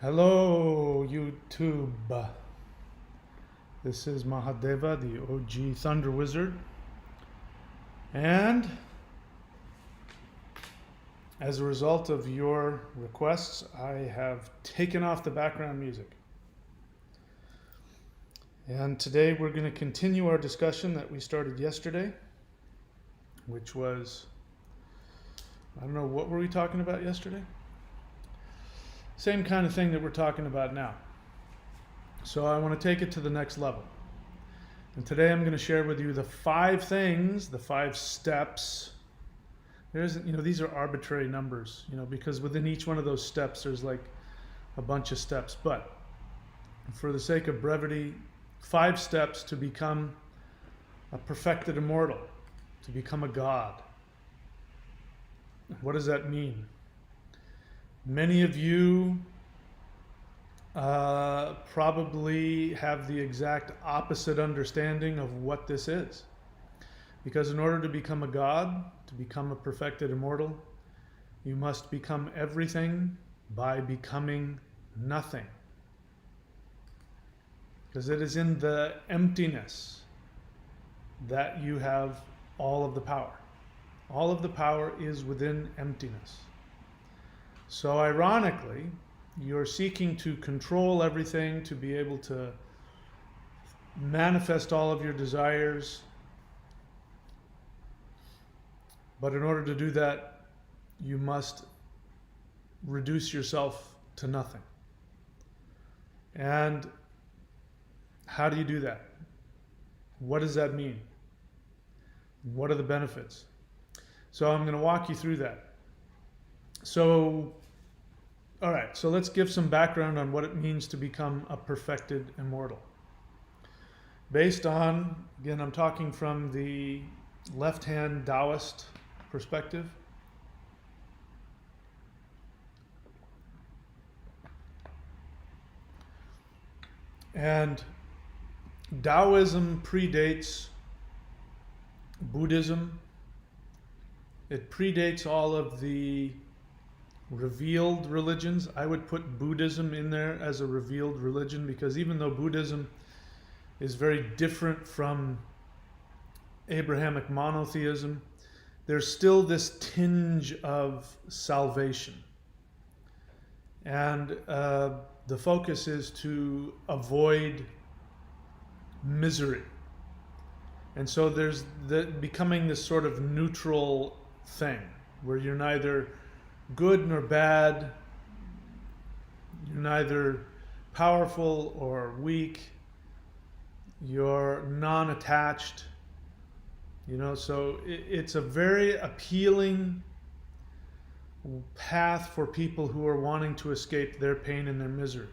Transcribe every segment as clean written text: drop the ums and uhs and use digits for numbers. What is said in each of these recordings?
Hello, YouTube. This is Mahadeva, the OG Thunder Wizard. And as a result of your requests, I have taken off the background music. And today we're going to continue our discussion that we started yesterday, which was, I don't know, what were we talking about yesterday? Same kind of thing that we're talking about now. So I want to take it to the next level. And today I'm going to share with you the 5 things, the 5 steps. These are arbitrary numbers, because within each one of those steps there's like a bunch of steps. But for the sake of brevity, 5 steps to become a perfected immortal, to become a god. What does that mean? Many of you probably have the exact opposite understanding of what this is. Because in order to become a god, to become a perfected immortal, you must become everything by becoming nothing. Because it is in the emptiness that you have all of the power. All of the power is within emptiness. So ironically, you're seeking to control everything, to be able to manifest all of your desires. But in order to do that, you must reduce yourself to nothing. And how do you do that? What does that mean? What are the benefits? So I'm going to walk you through that. So, all right, so let's give some background on what it means to become a perfected immortal. Based on, again, I'm talking from the left-hand Daoist perspective. And Taoism predates Buddhism. It predates all of the revealed religions. I would put Buddhism in there as a revealed religion, because even though Buddhism is very different from Abrahamic monotheism, there's still this tinge of salvation. And the focus is to avoid misery. And so there's becoming this sort of neutral thing where you're neither good nor bad, you're neither powerful or weak, you're non-attached, so it's a very appealing path for people who are wanting to escape their pain and their misery.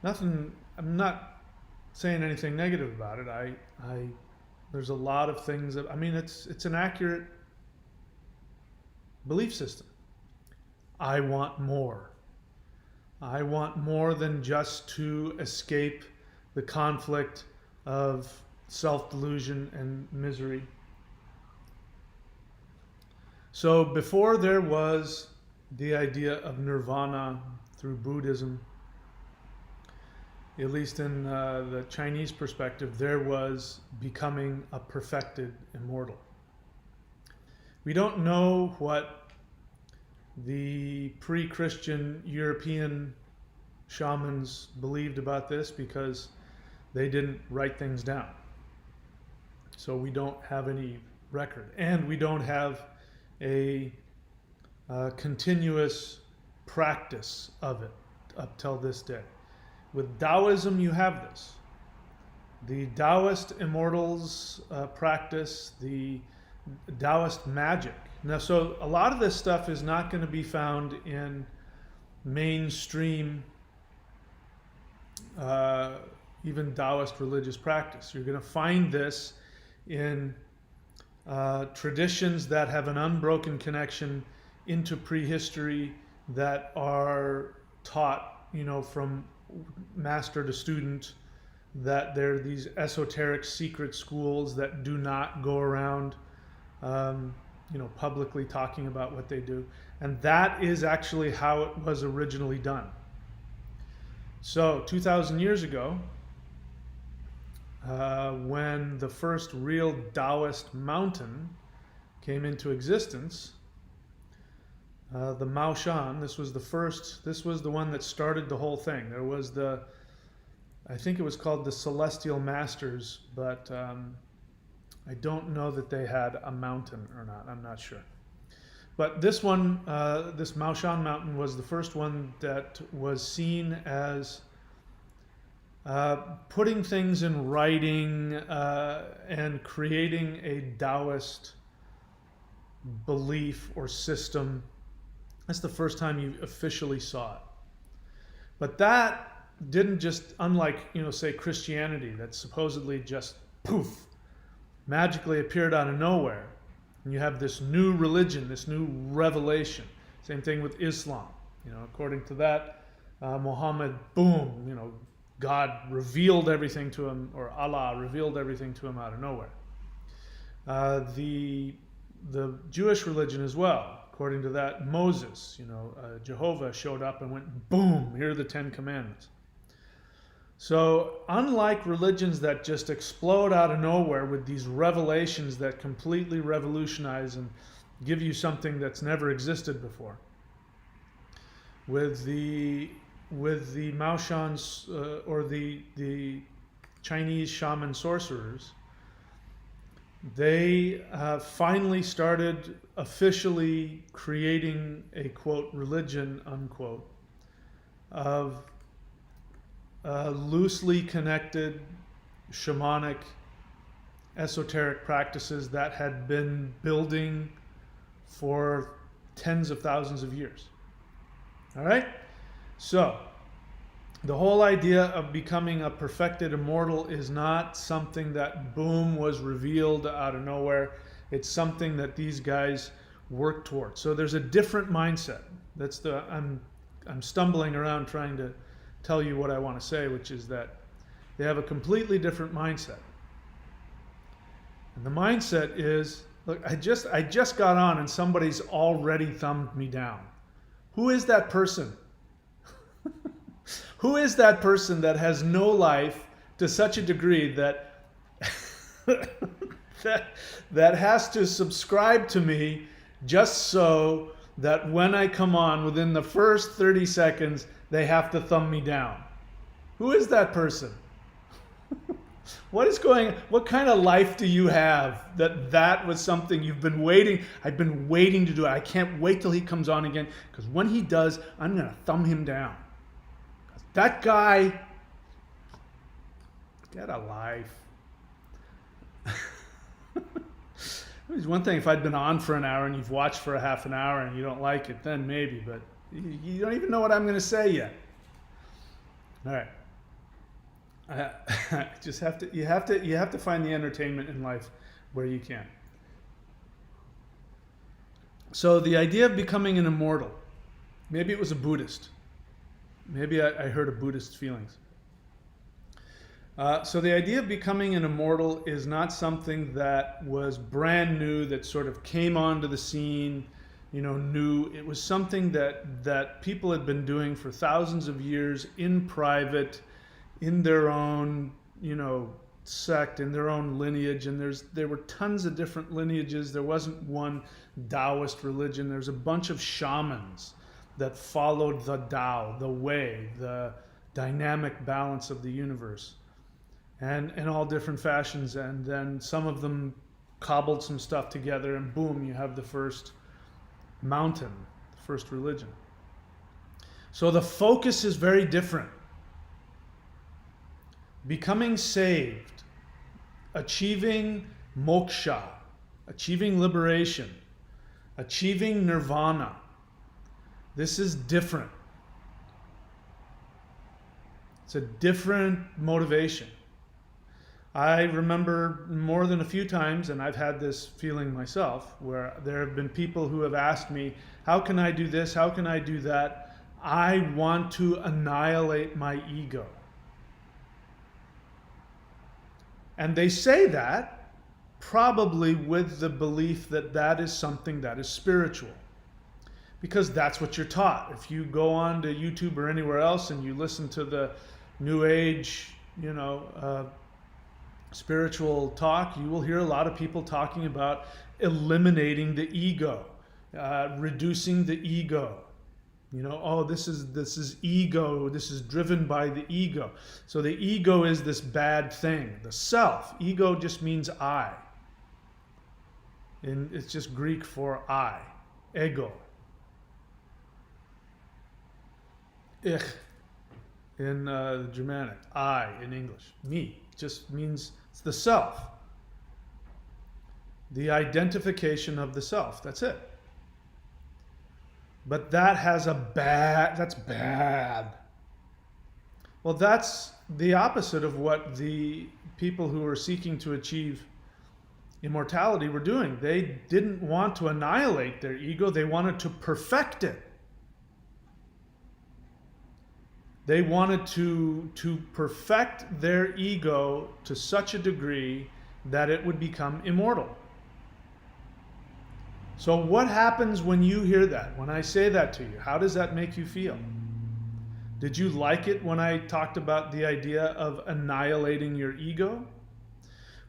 I'm not saying anything negative about it. There's a lot of things that, it's an accurate belief system. I want more. I want more than just to escape the conflict of self-delusion and misery. So before there was the idea of nirvana through Buddhism, at least in the Chinese perspective, there was becoming a perfected immortal. We don't know what the pre-Christian European shamans believed about this, because they didn't write things down. So we don't have any record, and we don't have a continuous practice of it up till this day. With Taoism, you have this. The Daoist immortals practice the Daoist magic. Now, so a lot of this stuff is not going to be found in mainstream, even Daoist religious practice. You're going to find this in traditions that have an unbroken connection into prehistory, that are taught, from master to student, that they're these esoteric secret schools that do not go around publicly talking about what they do. And that is actually how it was originally done. So 2,000 years ago, when the first real Daoist mountain came into existence, the Maoshan, this was the one that started the whole thing. There was I think it was called the Celestial Masters, but I don't know that they had a mountain or not. I'm not sure. But this one, this Maoshan mountain, was the first one that was seen as putting things in writing and creating a Daoist belief or system. That's the first time you officially saw it. But that didn't just, unlike, say Christianity, that supposedly just poof, magically appeared out of nowhere. And you have this new religion, this new revelation. Same thing with Islam. According to that, Muhammad, boom, God revealed everything to him, or Allah revealed everything to him out of nowhere. The Jewish religion as well. According to that, Moses, Jehovah showed up and went, boom, here are the 10 Commandments. So unlike religions that just explode out of nowhere with these revelations that completely revolutionize and give you something that's never existed before, with the Maoshans or the Chinese shaman sorcerers, they finally started officially creating a, quote, religion, unquote, of loosely connected shamanic esoteric practices that had been building for tens of thousands of years. All right? So, the whole idea of becoming a perfected immortal is not something that, boom, was revealed out of nowhere. It's something that these guys work towards. So there's a different mindset. I'm stumbling around trying to tell you what I want to say, which is that they have a completely different mindset. And the mindset is, look, I just got on and somebody's already thumbed me down. Who is that person? Who is that person that has no life to such a degree that that has to subscribe to me just so that when I come on within the first 30 seconds, they have to thumb me down? Who is that person? What kind of life do you have that was something you've been waiting? I've been waiting to do it. I can't wait till he comes on again, because when he does, I'm going to thumb him down. That guy, get a life. It's one thing if I'd been on for an hour and you've watched for a half an hour and you don't like it, then maybe, but you don't even know what I'm going to say yet. All right. You have to find the entertainment in life where you can. So the idea of becoming an immortal, maybe it was a Buddhist. Maybe I heard of Buddhist feelings. So the idea of becoming an immortal is not something that was brand new, that sort of came onto the scene, new. It was something that people had been doing for thousands of years in private, in their own, sect, in their own lineage. And there were tons of different lineages. There wasn't one Daoist religion. There's a bunch of shamans that followed the Tao, the way, the dynamic balance of the universe, and in all different fashions. And then some of them cobbled some stuff together, and boom, you have the first mountain, the first religion. So the focus is very different. Becoming saved, achieving moksha, achieving liberation, achieving nirvana, this is different. It's a different motivation. I remember more than a few times, and I've had this feeling myself, where there have been people who have asked me, how can I do this? How can I do that? I want to annihilate my ego. And they say that probably with the belief that that is something that is spiritual. because that's what you're taught. If you go on to YouTube or anywhere else and you listen to the New Age, spiritual talk, you will hear a lot of people talking about eliminating the ego, reducing the ego. This is ego. This is driven by the ego. So the ego is this bad thing. The self. Ego just means I. And it's just Greek for I. Ego. Ich in the Germanic. I in English. Me. Just means it's the self. The identification of the self. That's it. But that's bad. Well, that's the opposite of what the people who were seeking to achieve immortality were doing. They didn't want to annihilate their ego, they wanted to perfect it. They wanted to perfect their ego to such a degree that it would become immortal. So what happens when you hear that? When I say that to you, how does that make you feel? Did you like it when I talked about the idea of annihilating your ego?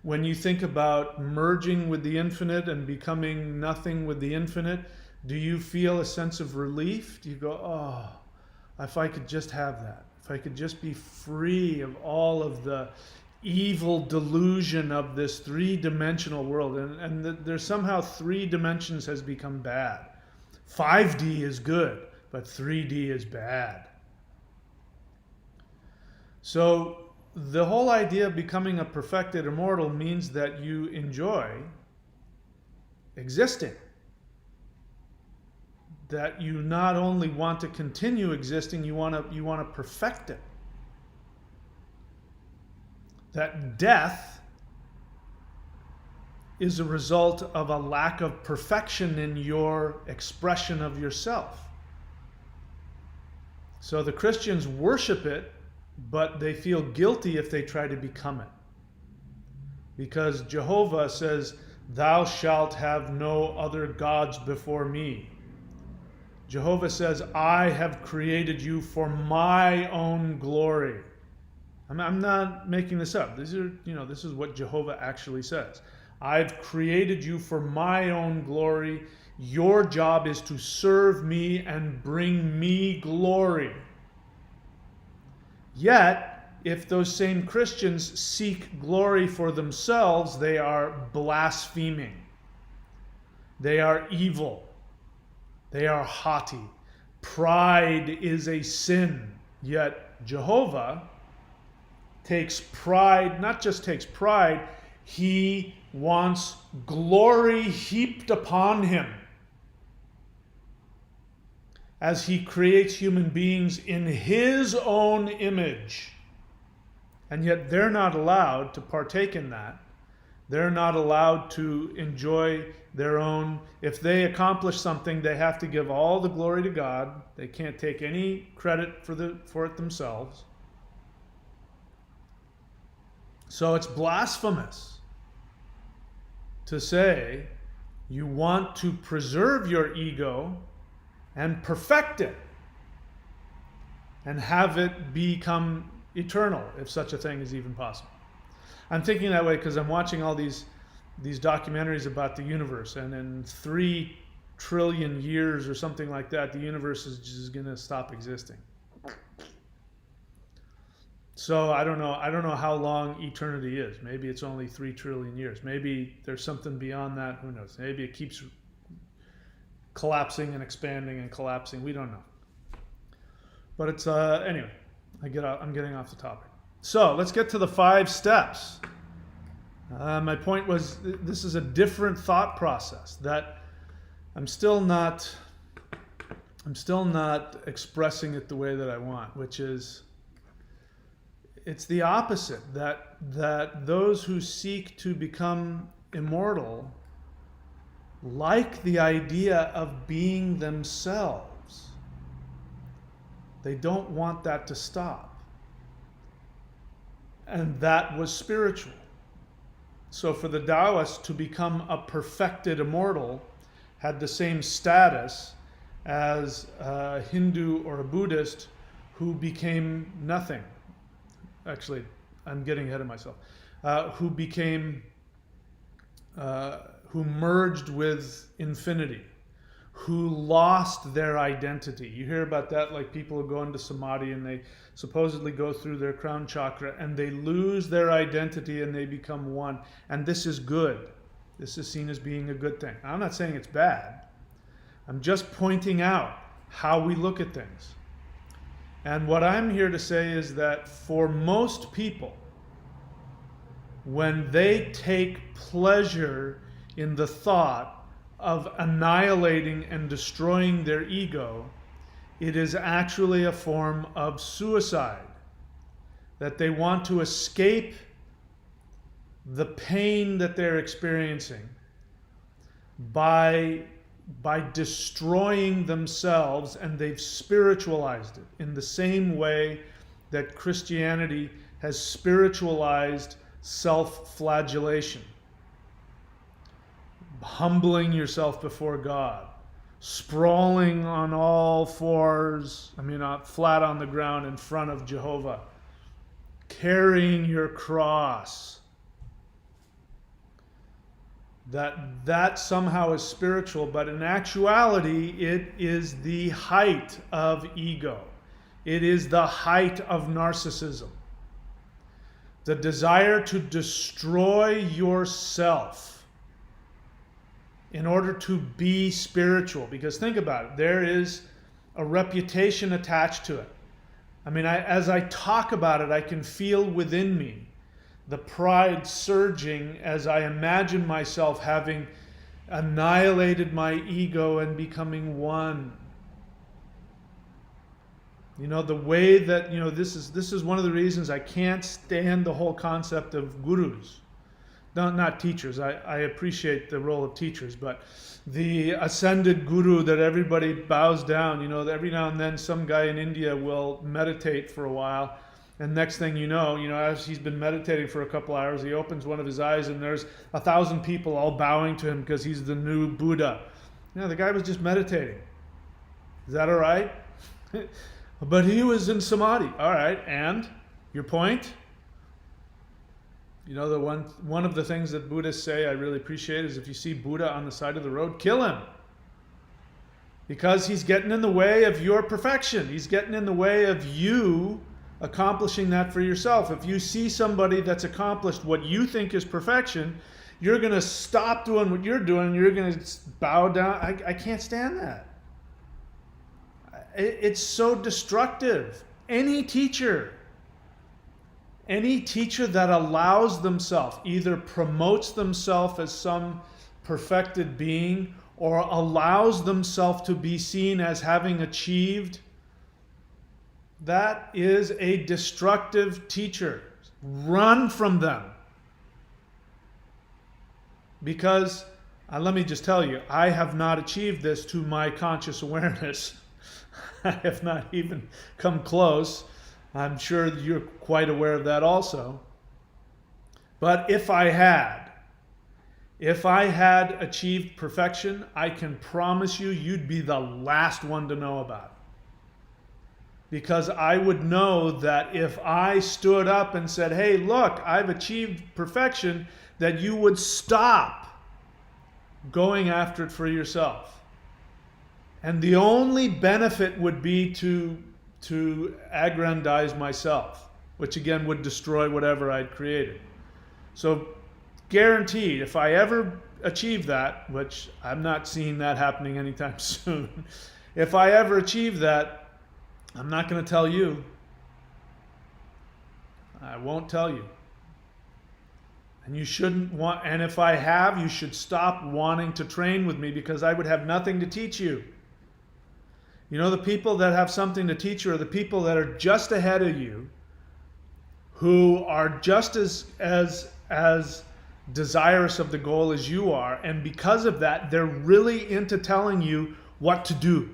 When you think about merging with the infinite and becoming nothing with the infinite, do you feel a sense of relief? Do you go, oh, if I could just have that, if I could just be free of all of the evil delusion of this three-dimensional world, and there's somehow 3 dimensions has become bad. 5D is good, but 3D is bad. So the whole idea of becoming a perfected immortal means that you enjoy existing. That you not only want to continue existing, you want to perfect it. That death is a result of a lack of perfection in your expression of yourself. So the Christians worship it, but they feel guilty if they try to become it. Because Jehovah says, "Thou shalt have no other gods before me." Jehovah says, "I have created you for my own glory." I'm not making this up. This is what Jehovah actually says. "I've created you for my own glory. Your job is to serve me and bring me glory." Yet, if those same Christians seek glory for themselves, they are blaspheming. They are evil. They are haughty. Pride is a sin. Yet Jehovah takes pride, not just takes pride, he wants glory heaped upon him as he creates human beings in his own image. And yet they're not allowed to partake in that. They're not allowed to enjoy their own. If they accomplish something, they have to give all the glory to God. They can't take any credit for it themselves. So it's blasphemous to say you want to preserve your ego and perfect it and have it become eternal, if such a thing is even possible. I'm thinking that way because I'm watching all these documentaries about the universe, and in 3 trillion years or something like that, the universe is just going to stop existing. So I don't know how long eternity is. Maybe it's only 3 trillion years. Maybe there's something beyond that. Who knows? Maybe it keeps collapsing and expanding and collapsing. We don't know. But it's anyway. I'm getting off the topic. So let's get to the 5 steps. My point was this is a different thought process that I'm still not expressing it the way that I want, which is it's the opposite, that those who seek to become immortal like the idea of being themselves. They don't want that to stop. And that was spiritual. So for the Daoists to become a perfected immortal had the same status as a Hindu or a Buddhist who became nothing. Actually, I'm getting ahead of myself. Who merged with infinity, who lost their identity. You hear about that, like people who go into samadhi and they supposedly go through their crown chakra and they lose their identity and they become one. And this is good. This is seen as being a good thing. I'm not saying it's bad. I'm just pointing out how we look at things. And what I'm here to say is that for most people, when they take pleasure in the thought of annihilating and destroying their ego, it is actually a form of suicide. That they want to escape the pain that they're experiencing by destroying themselves, and they've spiritualized it in the same way that Christianity has spiritualized self-flagellation. Humbling yourself before God, sprawling on all fours, flat on the ground in front of Jehovah, carrying your cross. That somehow is spiritual, but in actuality it is the height of ego. It is the height of narcissism. The desire to destroy yourself in order to be spiritual. Because think about it, there is a reputation attached to it. As I talk about it, I can feel within me the pride surging as I imagine myself having annihilated my ego and becoming one. The way that, this is one of the reasons I can't stand the whole concept of gurus. No, not teachers. I appreciate the role of teachers, but the ascended guru that everybody bows down, every now and then some guy in India will meditate for a while. And next thing you know, as he's been meditating for a couple hours, he opens one of his eyes and there's 1,000 people all bowing to him because he's the new Buddha. The guy was just meditating. Is that all right? But he was in samadhi. All right, and your point? The one of the things that Buddhists say I really appreciate is if you see Buddha on the side of the road, kill him. Because he's getting in the way of your perfection. He's getting in the way of you accomplishing that for yourself. If you see somebody that's accomplished what you think is perfection, you're going to stop doing what you're doing. You're going to bow down. I can't stand that. It's so destructive. Any teacher that allows themselves, either promotes themselves as some perfected being or allows themselves to be seen as having achieved, that is a destructive teacher. Run from them. Because, let me just tell you, I have not achieved this to my conscious awareness. I have not even come close. I'm sure you're quite aware of that also. But if I had achieved perfection, I can promise you, you'd be the last one to know about it. Because I would know that if I stood up and said, hey, look, I've achieved perfection, that you would stop going after it for yourself. And the only benefit would be to aggrandize myself, which again would destroy whatever I'd created. So guaranteed, if I ever achieve that, which I'm not seeing that happening anytime soon, if I ever achieve that, I'm not going to tell you. I won't tell you. And you shouldn't want, and if I have, you should stop wanting to train with me because I would have nothing to teach you. The people that have something to teach you are the people that are just ahead of you, who are just as desirous of the goal as you are, and because of that, they're really into telling you what to do.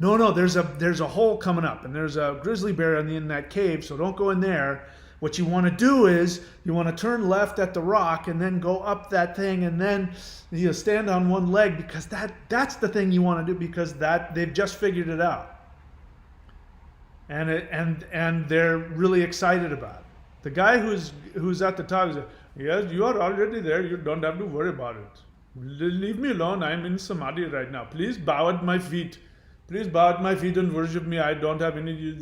No, there's a hole coming up, and there's a grizzly bear in that cave, so don't go in there. What you want to do is you want to turn left at the rock and then go up that thing and then you stand on one leg, because that's the thing you want to do, because they've just figured it out. And they're really excited about it. The guy who's at the top is, yes, you are already there. You don't have to worry about it. Leave me alone. I'm in samadhi right now. Please bow at my feet. Please bow at my feet and worship me. I don't have any.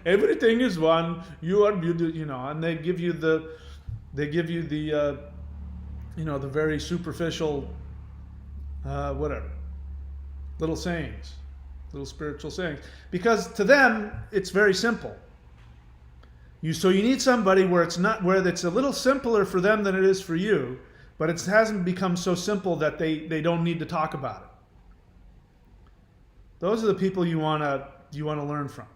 Everything is one. You are beautiful. And they give you the the very superficial, whatever, little sayings, little spiritual sayings, because to them it's very simple. So you need somebody where it's a little simpler for them than it is for you, but it hasn't become so simple that they don't need to talk about it. Those are the people you want to learn from.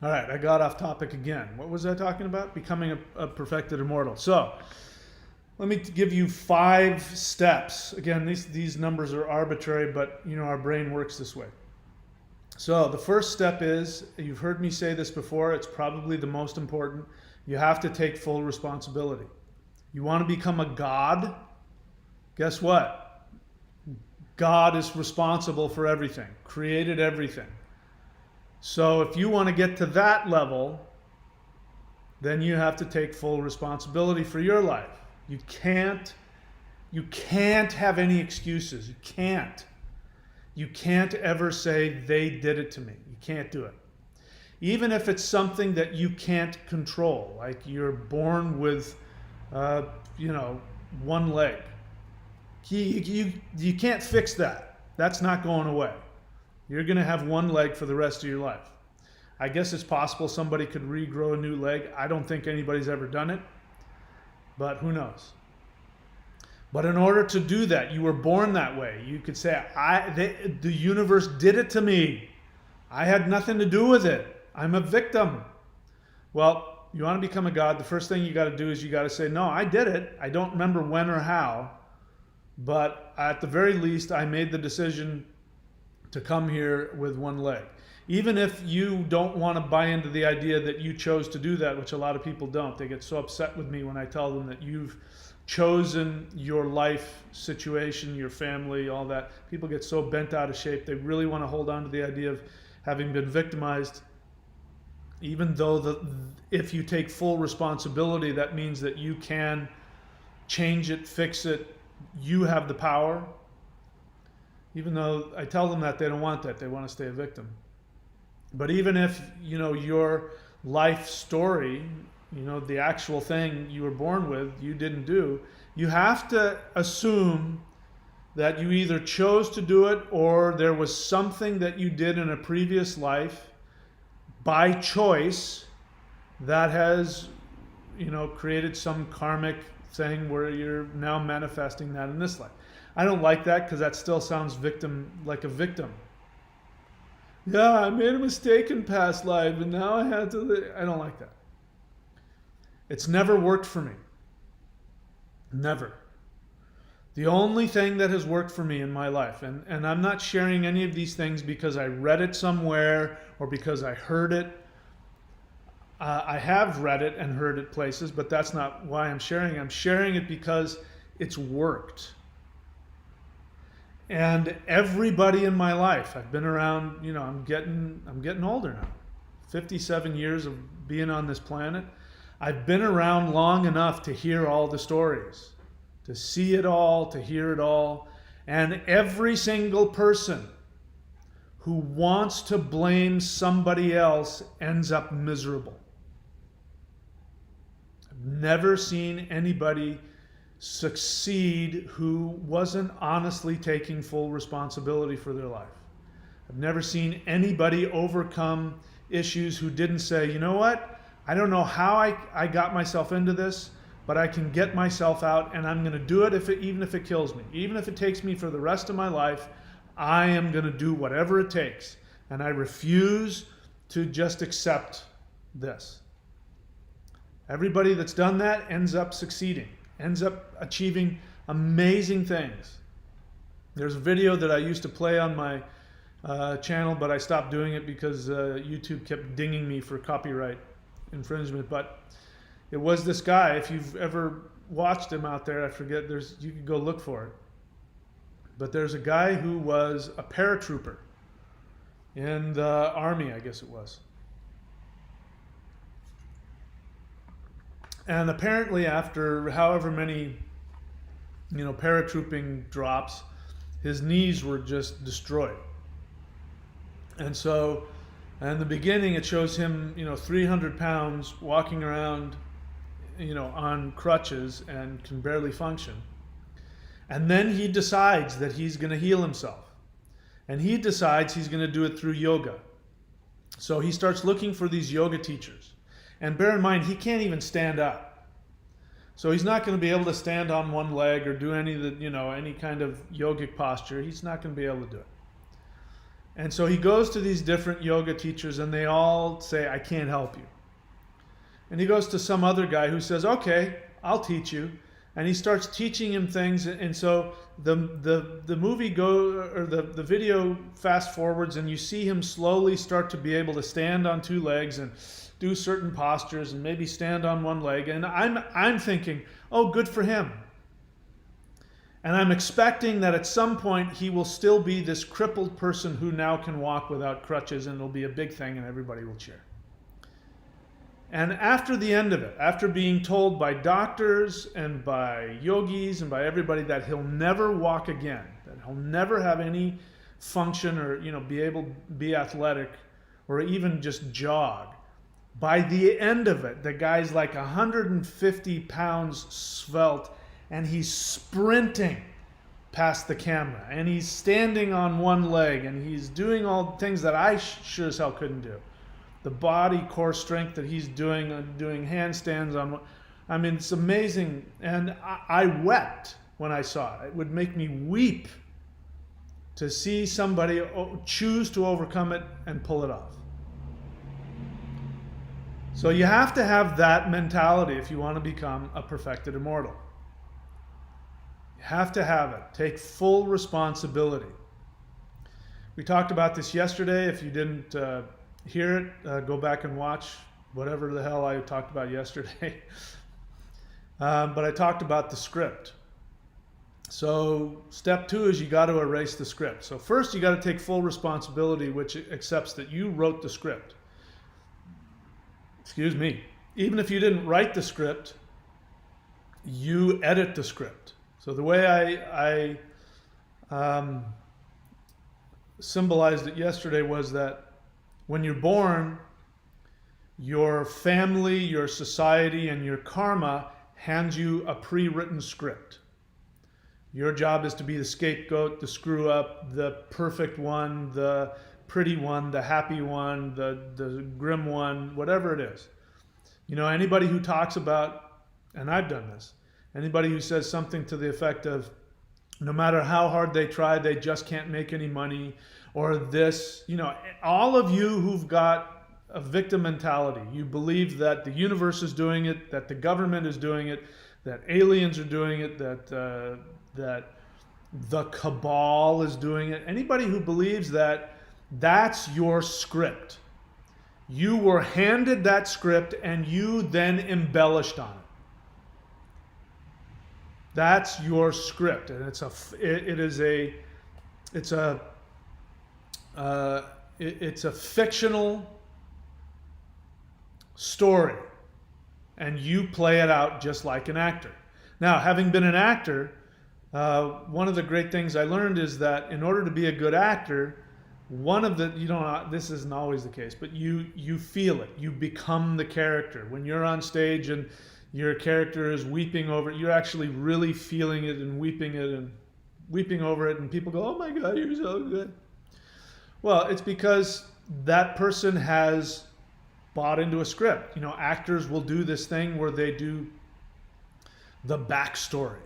All right, I got off topic again. What was I talking about? Becoming a perfected immortal. So let me give you 5 steps. Again, these numbers are arbitrary, but our brain works this way. So the first step is, you've heard me say this before, it's probably the most important. You have to take full responsibility. You want to become a god? Guess what? God is responsible for everything, created everything. So if you want to get to that level, then you have to take full responsibility for your life. You can't have any excuses. You can't ever say they did it to me. You can't do it. Even if it's something that you can't control, like you're born with, one leg. You can't fix that. That's not going away. You're going to have one leg for the rest of your life. I guess it's possible somebody could regrow a new leg. I don't think anybody's ever done it, but who knows? But in order to do that, you were born that way. You could say, the universe did it to me. I had nothing to do with it. I'm a victim. Well, you want to become a god, the first thing you got to do is you got to say, no, I did it. I don't remember when or how, but at the very least, I made the decision to come here with one leg. Even if you don't want to buy into the idea that you chose to do that, which a lot of people don't. They get so upset with me when I tell them that you've chosen your life situation, your family, all that. People get so bent out of shape. They really want to hold on to the idea of having been victimized. Even though if you take full responsibility, that means that you can change it, fix it. You have the power. Even though I tell them that, they don't want that. They want to stay a victim. But even if, your life story, the actual thing you were born with, you didn't do, you have to assume that you either chose to do it or there was something that you did in a previous life by choice that has, created some karmic thing where you're now manifesting that in this life. I don't like that because that still sounds like a victim. Yeah, I made a mistake in past life and now I had to. I don't like that. It's never worked for me. Never. The only thing that has worked for me in my life, and I'm not sharing any of these things because I read it somewhere or because I heard it. I have read it and heard it places, but that's not why I'm sharing it. I'm sharing it because it's worked. And everybody in my life, I've been around, I'm getting older now. 57 years of being on this planet. I've been around long enough to hear all the stories, to see it all, to hear it all. And every single person who wants to blame somebody else ends up miserable. I've never seen anybody succeed who wasn't honestly taking full responsibility for their life. I've never seen anybody overcome issues who didn't say, you know what? I don't know how I got myself into this, but I can get myself out and I'm going to do it even if it kills me. Even if it takes me for the rest of my life, I am going to do whatever it takes. And I refuse to just accept this. Everybody that's done that ends up succeeding, ends up achieving amazing things. There's a video that I used to play on my channel, but I stopped doing it because YouTube kept dinging me for copyright infringement. But it was this guy. If you've ever watched him out there, I forget. You can go look for it. But there's a guy who was a paratrooper in the Army, I guess it was. And apparently after however many, paratrooping drops, his knees were just destroyed. And so, in the beginning, it shows him, 300 pounds walking around, on crutches and can barely function. And then he decides that he's going to heal himself. And he decides he's going to do it through yoga. So he starts looking for these yoga teachers. And bear in mind, he can't even stand up. So he's not going to be able to stand on one leg or do any of the, any kind of yogic posture. He's not going to be able to do it. And so he goes to these different yoga teachers and they all say, I can't help you. And he goes to some other guy who says, okay, I'll teach you. And he starts teaching him things. And so the movie or the video fast forwards and you see him slowly start to be able to stand on two legs and do certain postures and maybe stand on one leg. And I'm thinking, oh, good for him. And I'm expecting that at some point he will still be this crippled person who now can walk without crutches, and it'll be a big thing and everybody will cheer. And after the end of it, after being told by doctors and by yogis and by everybody that he'll never walk again, that he'll never have any function or be able to be athletic or even just jog, by the end of it, the guy's like 150 pounds svelte, and he's sprinting past the camera, and he's standing on one leg, and he's doing all the things that I sure as hell couldn't do. The body core strength that he's doing handstands on. I mean, it's amazing. And I wept when I saw it. It would make me weep to see somebody choose to overcome it and pull it off. So you have to have that mentality if you want to become a perfected immortal. You have to have it. Take full responsibility. We talked about this yesterday. If you didn't hear it, go back and watch whatever the hell I talked about yesterday. But I talked about the script. So step 2 is you got to erase the script. So first you got to take full responsibility, which accepts that you wrote the script. Excuse me. Even if you didn't write the script, you edit the script. So the way I symbolized it yesterday was that when you're born, your family, your society, and your karma hands you a pre-written script. Your job is to be the scapegoat, the screw up, the perfect one, the pretty one, the happy one, the grim one, whatever it is. Anybody who talks about, and I've done this, anybody who says something to the effect of, no matter how hard they try, they just can't make any money, or this, all of you who've got a victim mentality, you believe that the universe is doing it, that the government is doing it, that aliens are doing it, that the cabal is doing it. Anybody who believes that, that's your script. You were handed that script and you then embellished on it. That's your script, and it's a fictional story, and you play it out just like an actor. Now, having been an actor, one of the great things I learned is that in order to be a good actor, this isn't always the case, but you feel it. You become the character. When you're on stage and your character is weeping over it, you're actually really feeling it and weeping over it, and people go, oh my God, you're so good. Well, it's because that person has bought into a script. Actors will do this thing where they do the backstory,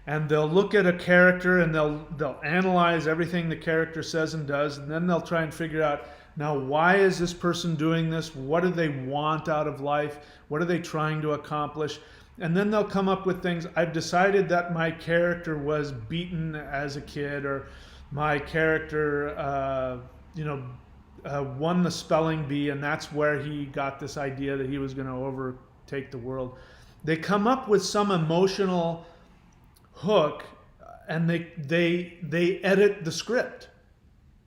and they'll look at a character and they'll analyze everything the character says and does, and then they'll try and figure out, now why is this person doing this? What do they want out of life? What are they trying to accomplish? And then they'll come up with things. I've decided that my character was beaten as a kid, or my character won the spelling bee, and that's where he got this idea that he was going to overtake the world. They come up with some emotional hook, and they edit the script.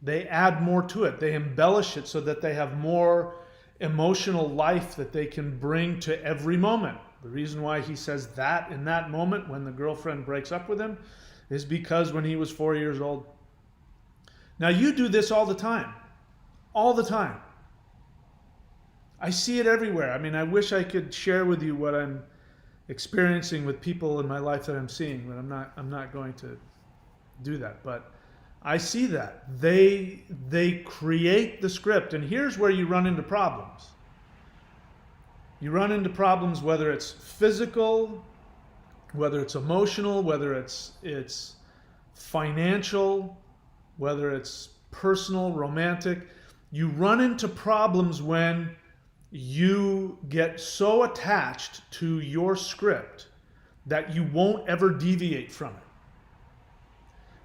They add more to it. They embellish it so that they have more emotional life that they can bring to every moment. The reason why he says that in that moment when the girlfriend breaks up with him is because when he was 4 years old. Now you do this all the time. All the time. I see it everywhere. I mean, I wish I could share with you what I'm experiencing with people in my life that I'm seeing, but I'm not going to do that. But I see that. They create the script, and here's where you run into problems. You run into problems whether it's physical, whether it's emotional, whether it's financial, whether it's personal, romantic. You run into problems when you get so attached to your script that you won't ever deviate from it.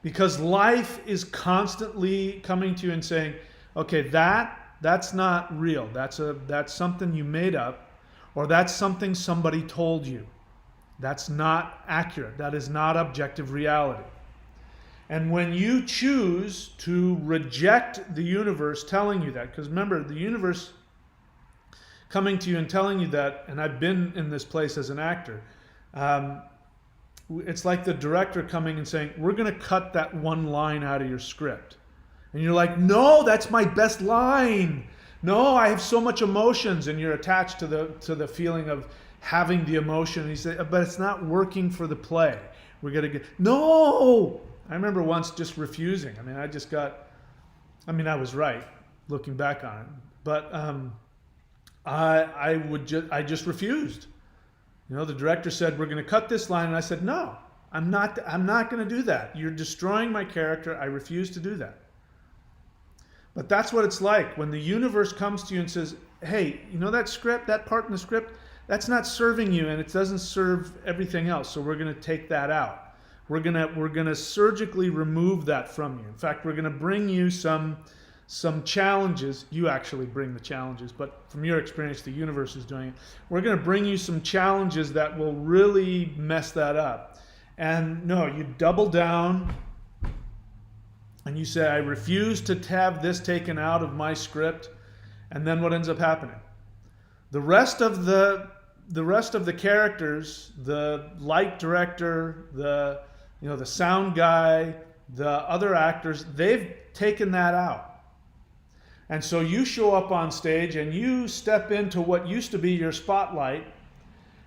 Because life is constantly coming to you and saying, okay, that's not real. That's something you made up, or that's something somebody told you. That's not accurate. That is not objective reality. And when you choose to reject the universe telling you that, because remember, the universe coming to you and telling you that, and I've been in this place as an actor, it's like the director coming and saying, we're going to cut that one line out of your script. And you're like, no, that's my best line. No, I have so much emotions, and you're attached to the feeling of having the emotion. And he said, but it's not working for the play. We're going to get, no! I remember once just refusing. I was right looking back on it. But I just refused. The director said, we're going to cut this line. And I said, no, I'm not going to do that. You're destroying my character. I refuse to do that. But that's what it's like when the universe comes to you and says, hey, that script, that part in the script, that's not serving you, and it doesn't serve everything else. So we're going to take that out. We're gonna surgically remove that from you. In fact, we're going to bring you some challenges. You actually bring the challenges, but from your experience, the universe is doing it. We're going to bring you some challenges that will really mess that up. And no, you double down and you say, I refuse to have this taken out of my script. And then what ends up happening? The rest of the characters, the light director, the sound guy, the other actors, they've taken that out. And so you show up on stage and you step into what used to be your spotlight,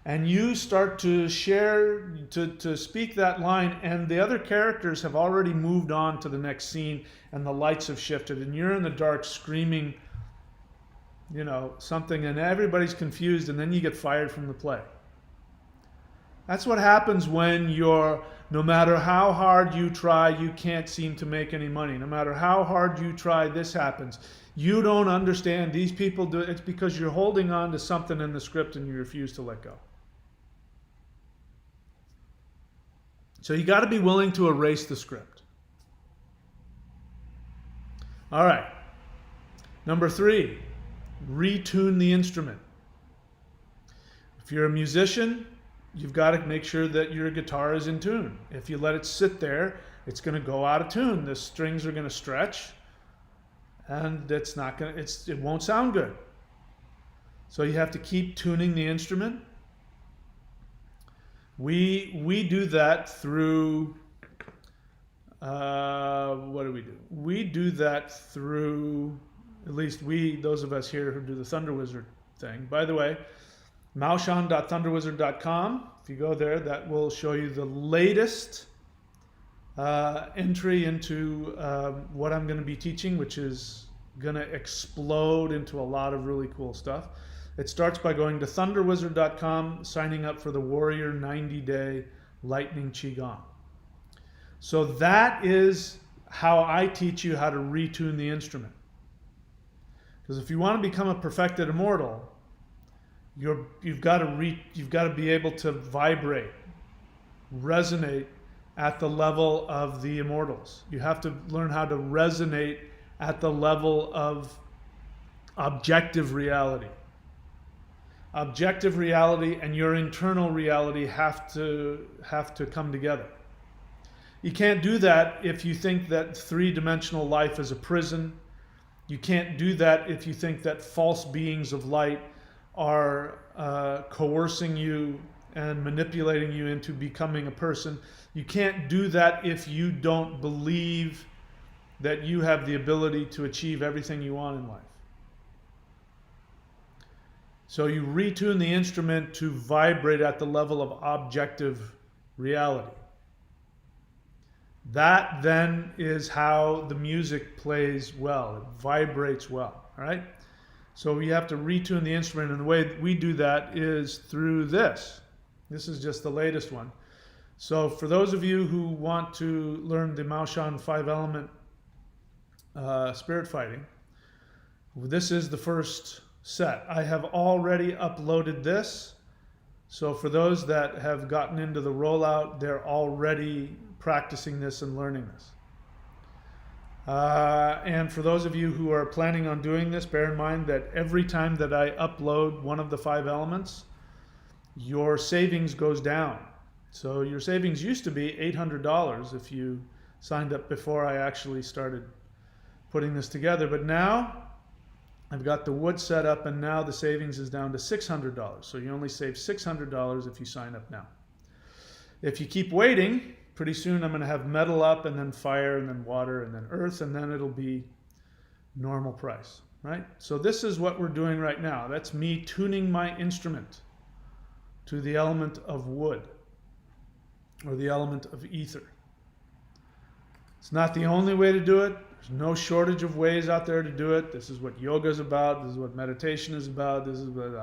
and you start to share, to speak that line, and the other characters have already moved on to the next scene, and the lights have shifted, and you're in the dark screaming, something, and everybody's confused, and then you get fired from the play. That's what happens when no matter how hard you try, you can't seem to make any money. No matter how hard you try, this happens. You don't understand. These people do it. It's because you're holding on to something in the script and you refuse to let go. So you got to be willing to erase the script. All right. Number 3, retune the instrument. If you're a musician, you've got to make sure that your guitar is in tune. If you let it sit there, it's going to go out of tune. The strings are going to stretch, and it won't sound good. So you have to keep tuning the instrument. We do that through what do? We do that through, at least those of us here who do the Thunder Wizard thing. By the way, maushan.thunderwizard.com. If you go there, that will show you the latest entry into what I'm going to be teaching, which is going to explode into a lot of really cool stuff. It starts by going to thunderwizard.com, signing up for the Warrior 90-Day Lightning Qigong. So that is how I teach you how to retune the instrument. Because if you want to become a perfected immortal, you've got to be able to vibrate, resonate at the level of the immortals. You have to learn how to resonate at the level of objective reality. Objective reality and your internal reality have to come together. You can't do that if you think that three-dimensional life is a prison. You can't do that if you think that false beings of light are coercing you and manipulating you into becoming a person. You can't do that if you don't believe that you have the ability to achieve everything you want in life. So you retune the instrument to vibrate at the level of objective reality. That then is how the music plays well. It vibrates well. All right? So we have to retune the instrument, and the way we do that is through this. This is just the latest one. So for those of you who want to learn the Maoshan 5-element spirit fighting, this is the first set. I have already uploaded this. So for those that have gotten into the rollout, they're already practicing this and learning this. And for those of you who are planning on doing this, bear in mind that every time that I upload one of the 5 elements, your savings goes down. So your savings used to be $800 if you signed up before I actually started putting this together. But now I've got the wood set up, and now the savings is down to $600. So you only save $600 if you sign up now. If you keep waiting, pretty soon I'm going to have metal up, and then fire, and then water, and then earth, and then it'll be normal price, right? So this is what we're doing right now. That's me tuning my instrument to the element of wood, or the element of ether. It's not the only way to do it. There's no shortage of ways out there to do it. This is what yoga is about. This is what meditation is about. This is what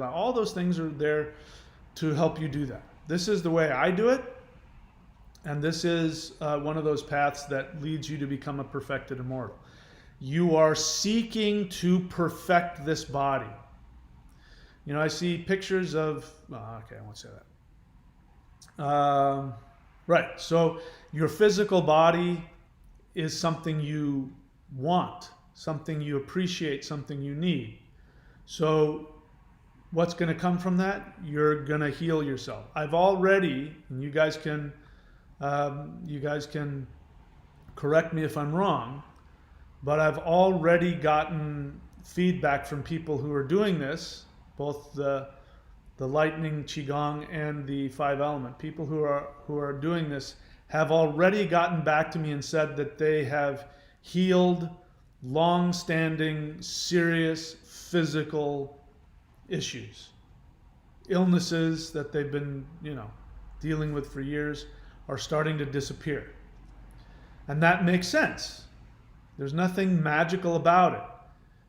all those things are there to help you do that. This is the way I do it. And this is one of those paths that leads you to become a perfected immortal. You are seeking to perfect this body. You know, I see pictures of, okay, I won't say that. Right, so your physical body is something you want, something you appreciate, something you need. So what's going to come from that? You're going to heal yourself. I've already, and you guys can correct me if I'm wrong, but I've already gotten feedback from people who are doing this, both the lightning qigong and the 5-element. People who are doing this have already gotten back to me and said that they have healed long-standing, serious physical issues, illnesses that they've been, dealing with for years are starting to disappear. And that makes sense. There's nothing magical about it.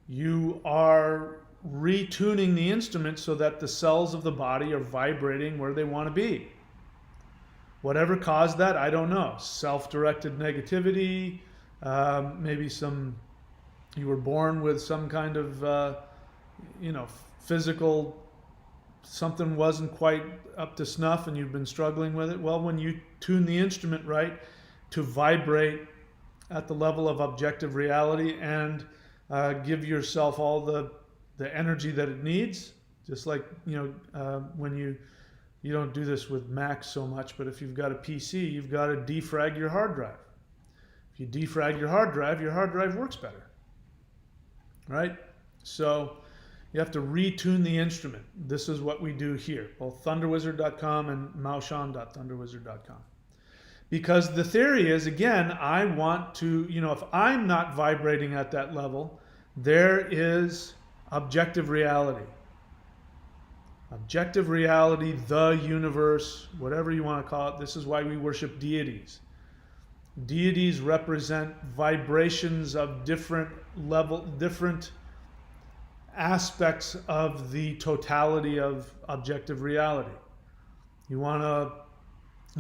You are retuning the instrument so that the cells of the body are vibrating where they want to be. Whatever caused that, I don't know. Self-directed negativity, maybe you were born with some kind of, physical, something wasn't quite up to snuff and you've been struggling with it. Well, when you tune the instrument right to vibrate at the level of objective reality and give yourself all the energy that it needs, just like, when you don't do this with Macs so much, but if you've got a PC, you've got to defrag your hard drive. If you defrag your hard drive works better, right? So you have to retune the instrument. This is what we do here, both thunderwizard.com and maoshan.thunderwizard.com. Because the theory is, again, I want to, if I'm not vibrating at that level, there is objective reality. Objective reality, the universe, whatever you want to call it. This is why we worship deities. Deities represent vibrations of different aspects of the totality of objective reality. You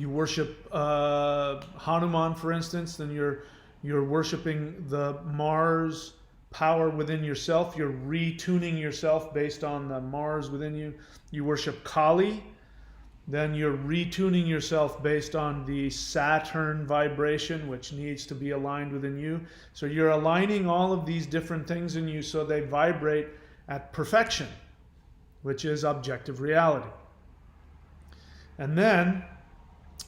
worship Hanuman, for instance, then you're worshiping the Mars power within yourself. You're retuning yourself based on the Mars within you. You worship Kali. then you're retuning yourself based on the Saturn vibration, which needs to be aligned within you. So you're aligning all of these different things in you so they vibrate at perfection, which is objective reality. And then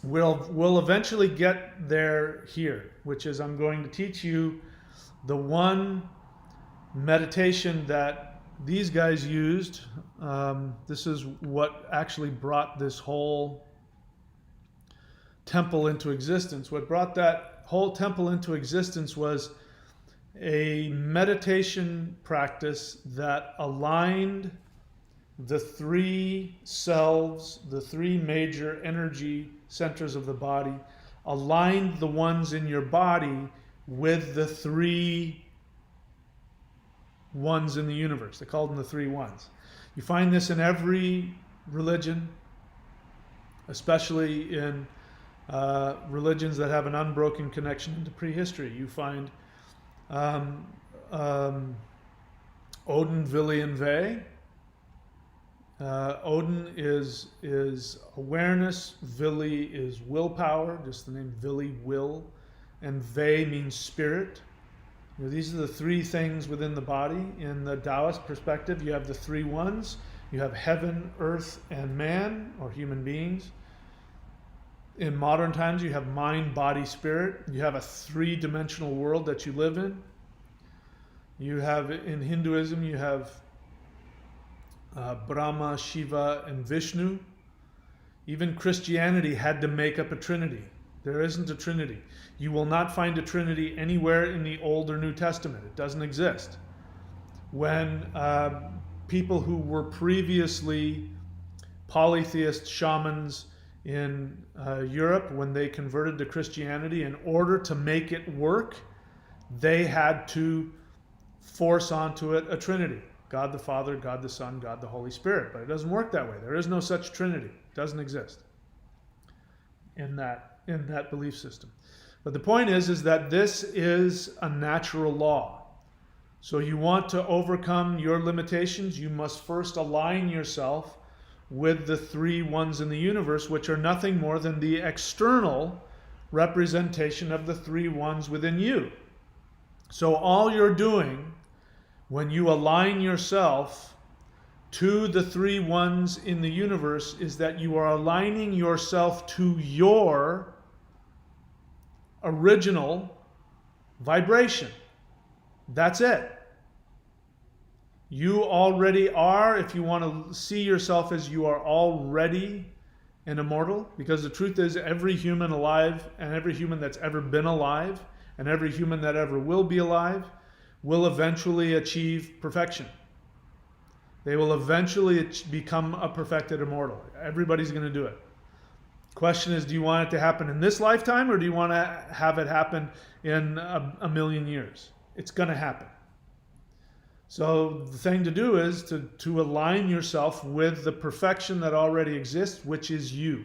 we'll eventually get there here, which is I'm going to teach you the one meditation that these guys used. This is what actually brought this whole temple into existence. What brought that whole temple into existence was a meditation practice that aligned the three selves, the three major energy centers of the body, aligned the ones in your body with the three ones in the universe. They called them the three ones. You find this in every religion, especially in religions that have an unbroken connection into prehistory. You find Odin, Vili, and Ve. Odin is awareness, Vili is willpower, just the name Vili, will, and Ve means spirit. You know, these are the three things within the body. In the Daoist perspective, you have the three ones. You have heaven, earth, and man, or human beings. In modern times, you have mind, body, spirit. You have a three-dimensional world that you live in. You have, in Hinduism, you have Brahma, Shiva, and Vishnu. Even Christianity had to make up a trinity. There isn't a trinity. You will not find a trinity anywhere in the Old or New Testament. It doesn't exist. When people who were previously polytheist shamans in Europe, when they converted to Christianity, in order to make it work, they had to force onto it a trinity. God the Father, God the Son, God the Holy Spirit. But it doesn't work that way. There is no such trinity. It doesn't exist in that belief system. But the point is that this is a natural law. So you want to overcome your limitations, you must first align yourself with the three ones in the universe, which are nothing more than the external representation of the three ones within you. So all you're doing when you align yourself to the three ones in the universe is that you are aligning yourself to your original vibration. That's it. You already are, if you want to see yourself as you are already an immortal, because the truth is every human alive and every human that's ever been alive and every human that ever will be alive will eventually achieve perfection. They will eventually become a perfected immortal. Everybody's going to do it. Question is, do you want it to happen in this lifetime, or do you want to have it happen in a million years? It's going to happen. So the thing to do is to align yourself with the perfection that already exists, which is you.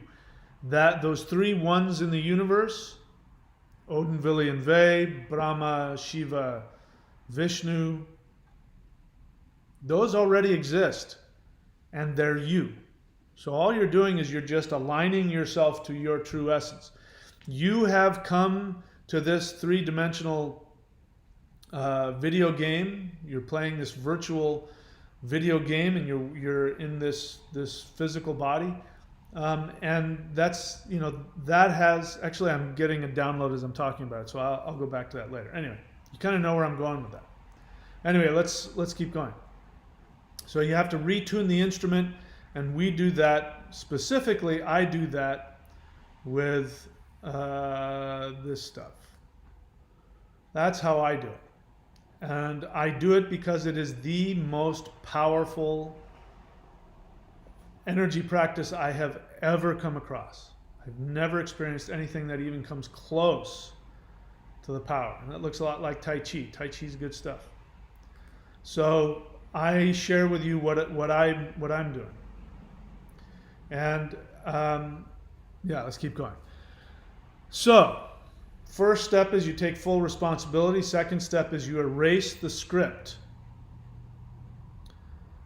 That those three ones in the universe, Odin, Vili, and Ve, Brahma, Shiva, Vishnu, those already exist, and they're you. So all you're doing is you're just aligning yourself to your true essence. You have come to this three-dimensional video game. You're playing this virtual video game, and you're in this physical body, and that's, you know, that has actually, I'm getting a download as I'm talking about it, so I'll go back to that later. Anyway, you kind of know where I'm going with that. Anyway, let's keep going. So you have to retune the instrument, and we do that specifically. I do that with this stuff. That's how I do it. And I do it because it is the most powerful energy practice I have ever come across. I've never experienced anything that even comes close to the power. And that looks a lot like Tai Chi. Tai Chi is good stuff. So I share with you what I'm doing. And yeah, let's keep going. So first step is you take full responsibility. Second step is you erase the script.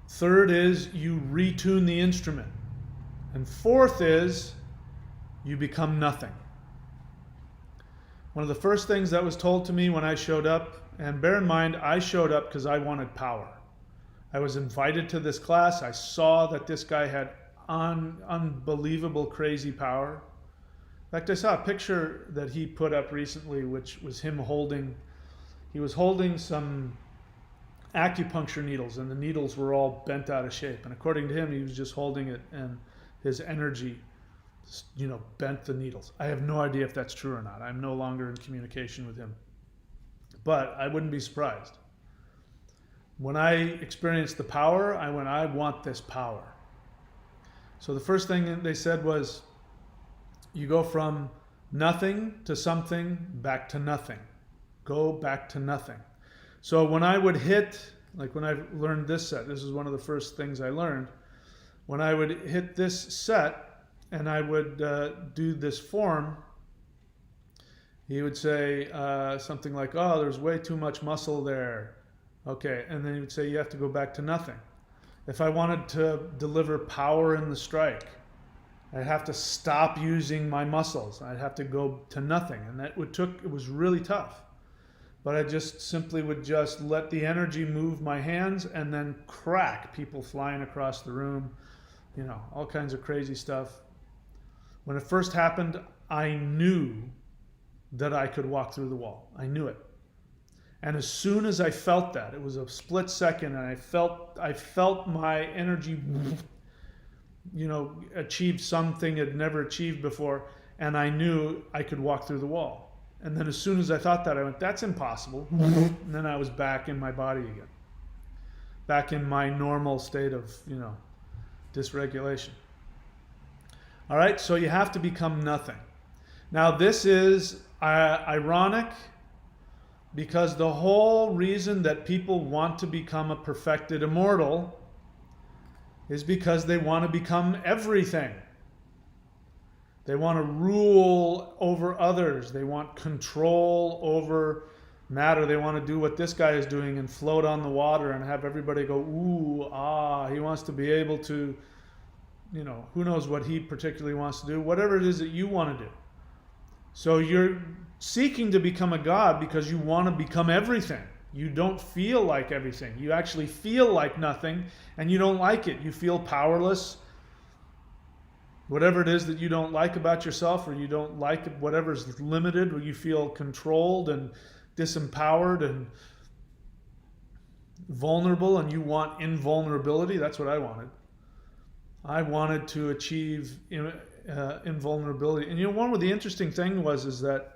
Third is you retune the instrument. And fourth is you become nothing. One of the first things that was told to me when I showed up, and bear in mind, I showed up because I wanted power. I was invited to this class. I saw that this guy had unbelievable, crazy power. In fact, I saw a picture that he put up recently, which was him he was holding some acupuncture needles, and the needles were all bent out of shape. And according to him, he was just holding it, and his energy, bent the needles. I have no idea if that's true or not. I'm no longer in communication with him. But I wouldn't be surprised. When I experienced the power, I went, I want this power. So the first thing they said was, you go from nothing to something back to nothing. Go back to nothing. So when I would hit, like when I learned this set, this is one of the first things I learned. When I would hit this set and I would do this form, he would say something like, oh, there's way too much muscle there. Okay, and then he would say, you have to go back to nothing. If I wanted to deliver power in the strike, I'd have to stop using my muscles. I'd have to go to nothing. And it was really tough. But I just simply would just let the energy move my hands and then crack people flying across the room, all kinds of crazy stuff. When it first happened, I knew that I could walk through the wall. I knew it. And as soon as I felt that, it was a split second, and I felt my energy, achieve something it had never achieved before, and I knew I could walk through the wall. And then as soon as I thought that, I went, that's impossible. And then I was back in my body again. Back in my normal state of, dysregulation. All right, so you have to become nothing. Now this is ironic, because the whole reason that people want to become a perfected immortal is because they want to become everything. They want to rule over others. They want control over matter. They want to do what this guy is doing and float on the water and have everybody go, ooh, ah. He wants to be able to, who knows what he particularly wants to do, whatever it is that you want to do. So you're seeking to become a god because you want to become everything. You don't feel like everything. You actually feel like nothing, and you don't like it. You feel powerless. Whatever it is that you don't like about yourself, or you don't like whatever's limited, or you feel controlled and disempowered and vulnerable, and you want invulnerability. That's what I wanted. I wanted to achieve invulnerability. And one of the interesting thing is that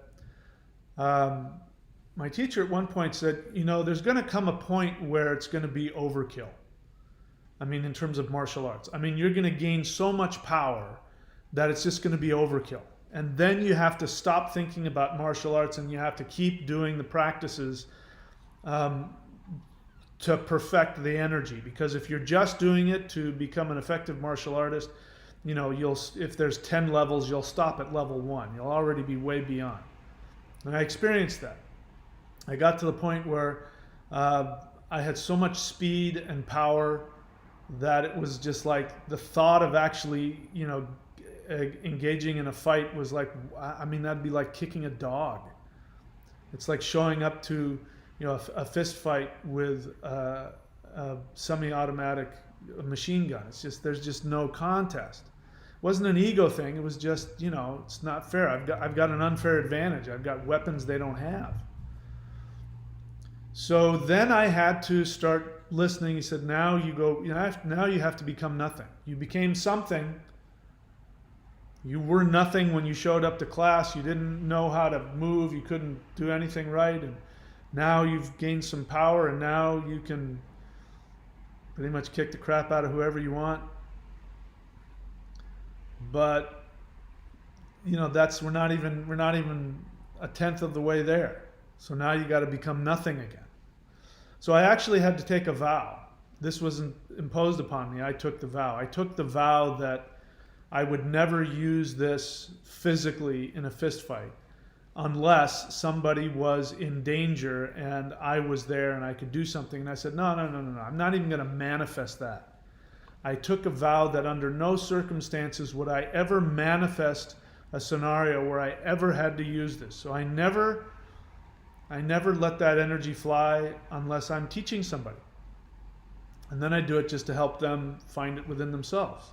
my teacher at one point said, there's going to come a point where it's going to be overkill. I mean, in terms of martial arts. I mean, you're going to gain so much power that it's just going to be overkill. And then you have to stop thinking about martial arts, and you have to keep doing the practices to perfect the energy. Because if you're just doing it to become an effective martial artist, if there's 10 levels, you'll stop at level 1. You'll already be way beyond. And I experienced that. I got to the point where I had so much speed and power that it was just like the thought of actually, engaging in a fight was like, that'd be like kicking a dog. It's like showing up to, a fist fight with a semi-automatic machine gun. It's just, there's just no contest. It wasn't an ego thing. It was just, it's not fair. I've got an unfair advantage. I've got weapons they don't have. So then I had to start listening. He said, now now you have to become nothing. You became something. You were nothing when you showed up to class. You didn't know how to move. You couldn't do anything right. And now you've gained some power, and now you can pretty much kick the crap out of whoever you want. But we're not even a tenth of the way there. So now you got to become nothing again. So I actually had to take a vow. This wasn't imposed upon me. I took the vow. I took the vow that I would never use this physically in a fist fight unless somebody was in danger and I was there and I could do something. And I said, no. I'm not even going to manifest that. I took a vow that under no circumstances would I ever manifest a scenario where I ever had to use this. So I never let that energy fly unless I'm teaching somebody. And then I do it just to help them find it within themselves.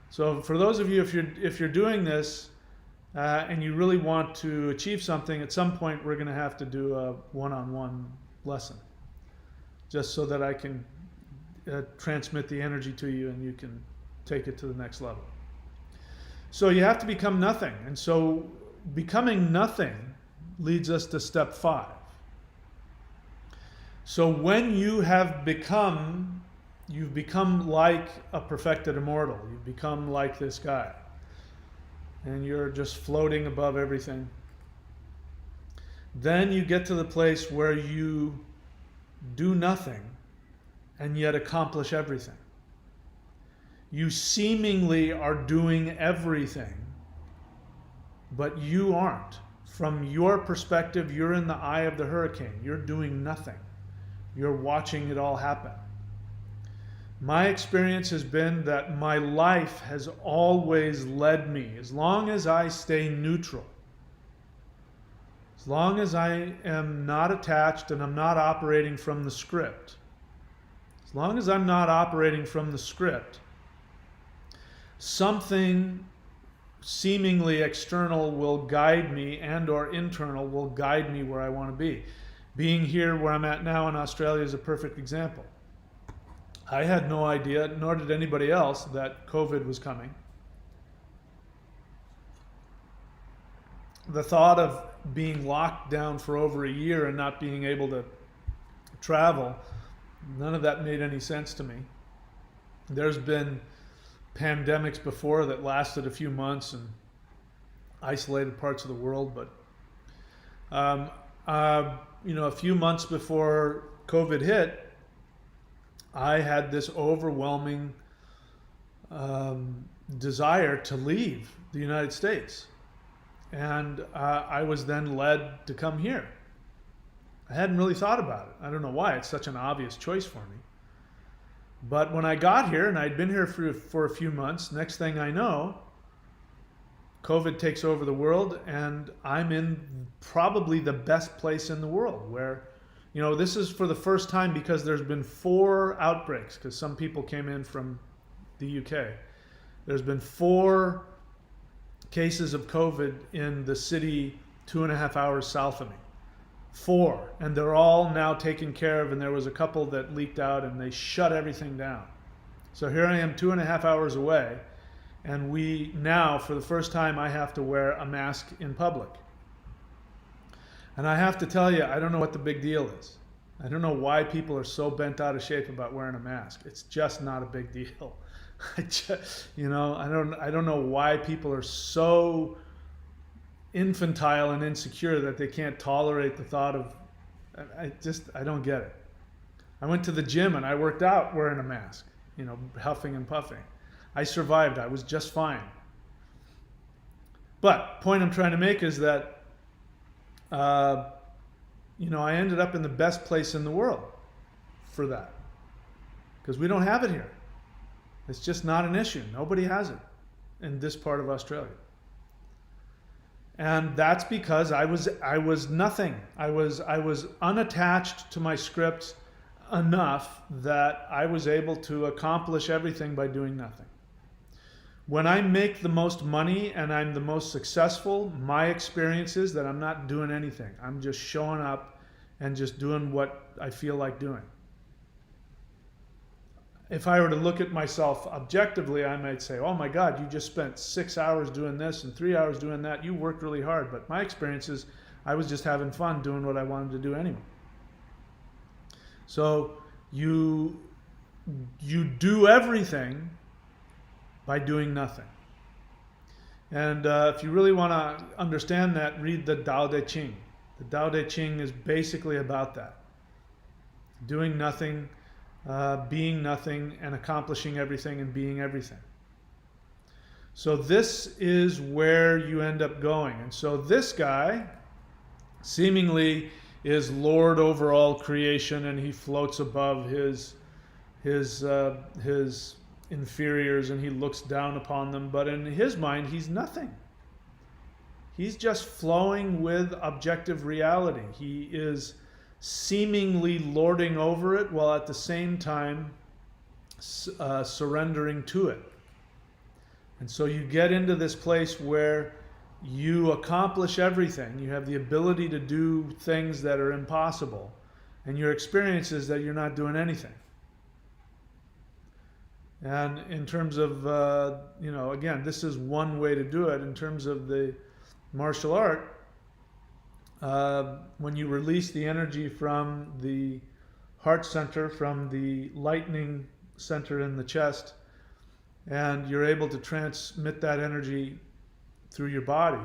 So for those of you, if you're doing this and you really want to achieve something, at some point we're going to have to do a one-on-one lesson, just so that I can transmit the energy to you and you can take it to the next level. So you have to become nothing. And so becoming nothing leads us to step 5. So when you have become, you've become like a perfected immortal. You've become like this guy. And you're just floating above everything. Then you get to the place where you do nothing and yet accomplish everything. You seemingly are doing everything, but you aren't. From your perspective, you're in the eye of the hurricane. You're doing nothing. You're watching it all happen. My experience has been that my life has always led me, as long as I stay neutral, as long as I am not attached and I'm not operating from the script, as long as I'm not operating from the script, something seemingly external will guide me, and or internal will guide me where I want to be. Being here where I'm at now in Australia is a perfect example. I had no idea, nor did anybody else, that COVID was coming. The thought of being locked down for over a year and not being able to travel, none of that made any sense to me. There's been pandemics before that lasted a few months and isolated parts of the world, but a few months before COVID hit, I had this overwhelming desire to leave the United States, and I was then led to come here. I hadn't really thought about it. I don't know why. It's such an obvious choice for me. But when I got here, and I'd been here for a few months, next thing I know, COVID takes over the world, and I'm in probably the best place in the world where, this is for the first time because there's been 4 outbreaks, because some people came in from the UK. There's been 4 cases of COVID in the city 2.5 hours south of me. 4, and they're all now taken care of, and there was a couple that leaked out and they shut everything down. So here I am 2.5 hours away, and we now, for the first time, I have to wear a mask in public. And I have to tell you, I don't know what the big deal is. I don't know why people are so bent out of shape about wearing a mask. It's just not a big deal. I don't know why people are so infantile and insecure that they can't tolerate the thought of, I don't get it. I went to the gym and I worked out wearing a mask, huffing and puffing. I survived. I was just fine. But point I'm trying to make is that, I ended up in the best place in the world for that, because we don't have it here. It's just not an issue. Nobody has it in this part of Australia. And that's because I was nothing. I was unattached to my script enough that I was able to accomplish everything by doing nothing. When I make the most money and I'm the most successful, my experience is that I'm not doing anything. I'm just showing up and just doing what I feel like doing. If I were to look at myself objectively, I might say, oh my God, you just spent 6 hours doing this and 3 hours doing that. You worked really hard. But my experience is I was just having fun doing what I wanted to do anyway. So you do everything by doing nothing. And if you really want to understand that, read the Tao Te Ching. The Tao Te Ching is basically about that. Doing nothing, being nothing, and accomplishing everything and being everything. So this is where you end up going. And so this guy seemingly is Lord over all creation, and he floats above his inferiors and he looks down upon them, but in his mind, he's nothing. He's just flowing with objective reality. He is seemingly lording over it while at the same time surrendering to it. And so you get into this place where you accomplish everything. You have the ability to do things that are impossible. And your experience is that you're not doing anything. And in terms of, again, this is one way to do it. In terms of the martial art, when you release the energy from the heart center, from the lightning center in the chest, and you're able to transmit that energy through your body,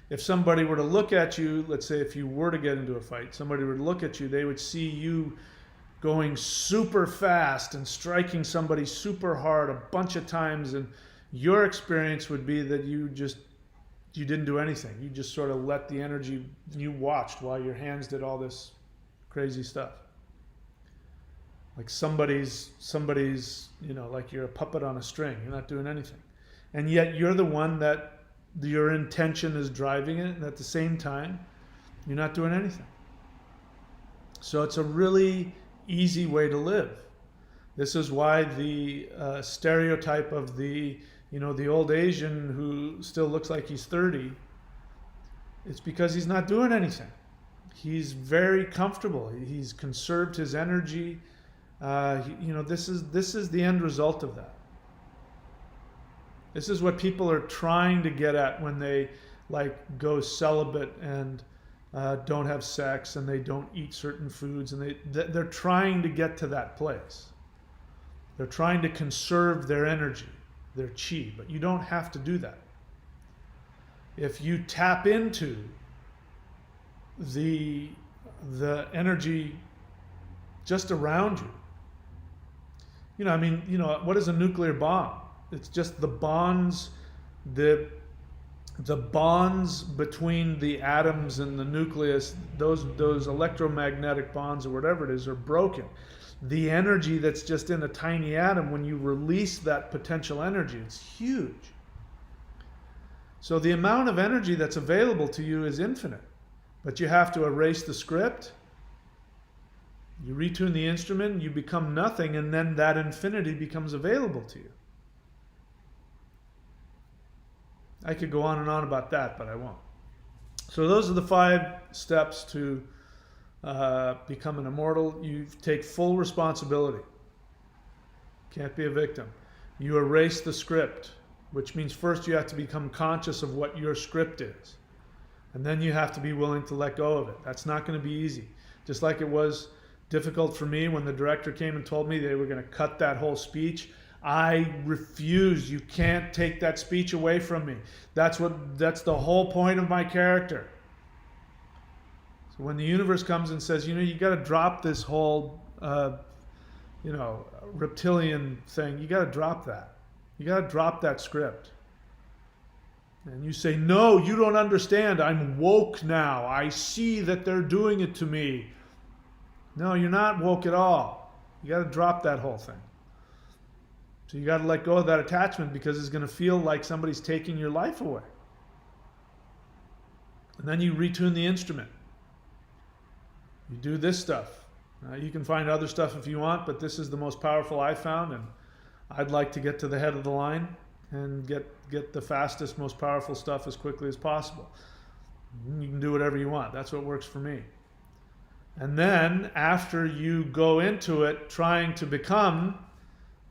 if somebody were to look at you, let's say if you were to get into a fight, somebody were to look at you, they would see you going super fast and striking somebody super hard a bunch of times, and your experience would be that you didn't do anything. You just sort of let the energy, you watched while your hands did all this crazy stuff. Like somebody's, like you're a puppet on a string. You're not doing anything. And yet you're the one that your intention is driving it, and at the same time, you're not doing anything. So it's a really easy way to live. This is why the stereotype of the old Asian who still looks like he's 30, it's because he's not doing anything. He's very comfortable. He's conserved his energy. This is the end result of that. This is what people are trying to get at when they go celibate and don't have sex and they don't eat certain foods, and they're trying to get to that place. They're trying to conserve their energy, their chi, but you don't have to do that. If you tap into the energy just around you, what is a nuclear bomb? It's just the bonds, the bonds between the atoms and the nucleus, those electromagnetic bonds or whatever it is, are broken. The energy that's just in a tiny atom, when you release that potential energy, it's huge. So the amount of energy that's available to you is infinite, but you have to erase the script. You retune the instrument, you become nothing, and then that infinity becomes available to you. I could go on and on about that, but I won't. So those are the 5 steps to become an immortal. You take full responsibility. Can't be a victim. You erase the script, which means first you have to become conscious of what your script is. And then you have to be willing to let go of it. That's not going to be easy. Just like it was difficult for me when the director came and told me they were going to cut that whole speech. I refused. You can't take that speech away from me. That's the whole point of my character. So when the universe comes and says, you got to drop this whole, reptilian thing, you got to drop that. You got to drop that script. And you say, no, you don't understand. I'm woke now. I see that they're doing it to me. No, you're not woke at all. You got to drop that whole thing. So you got to let go of that attachment, because it's going to feel like somebody's taking your life away. And then you retune the instrument. You do this stuff. You can find other stuff if you want, but this is the most powerful I found, and I'd like to get to the head of the line and get the fastest, most powerful stuff as quickly as possible. You can do whatever you want. That's what works for me. And then after you go into it trying to become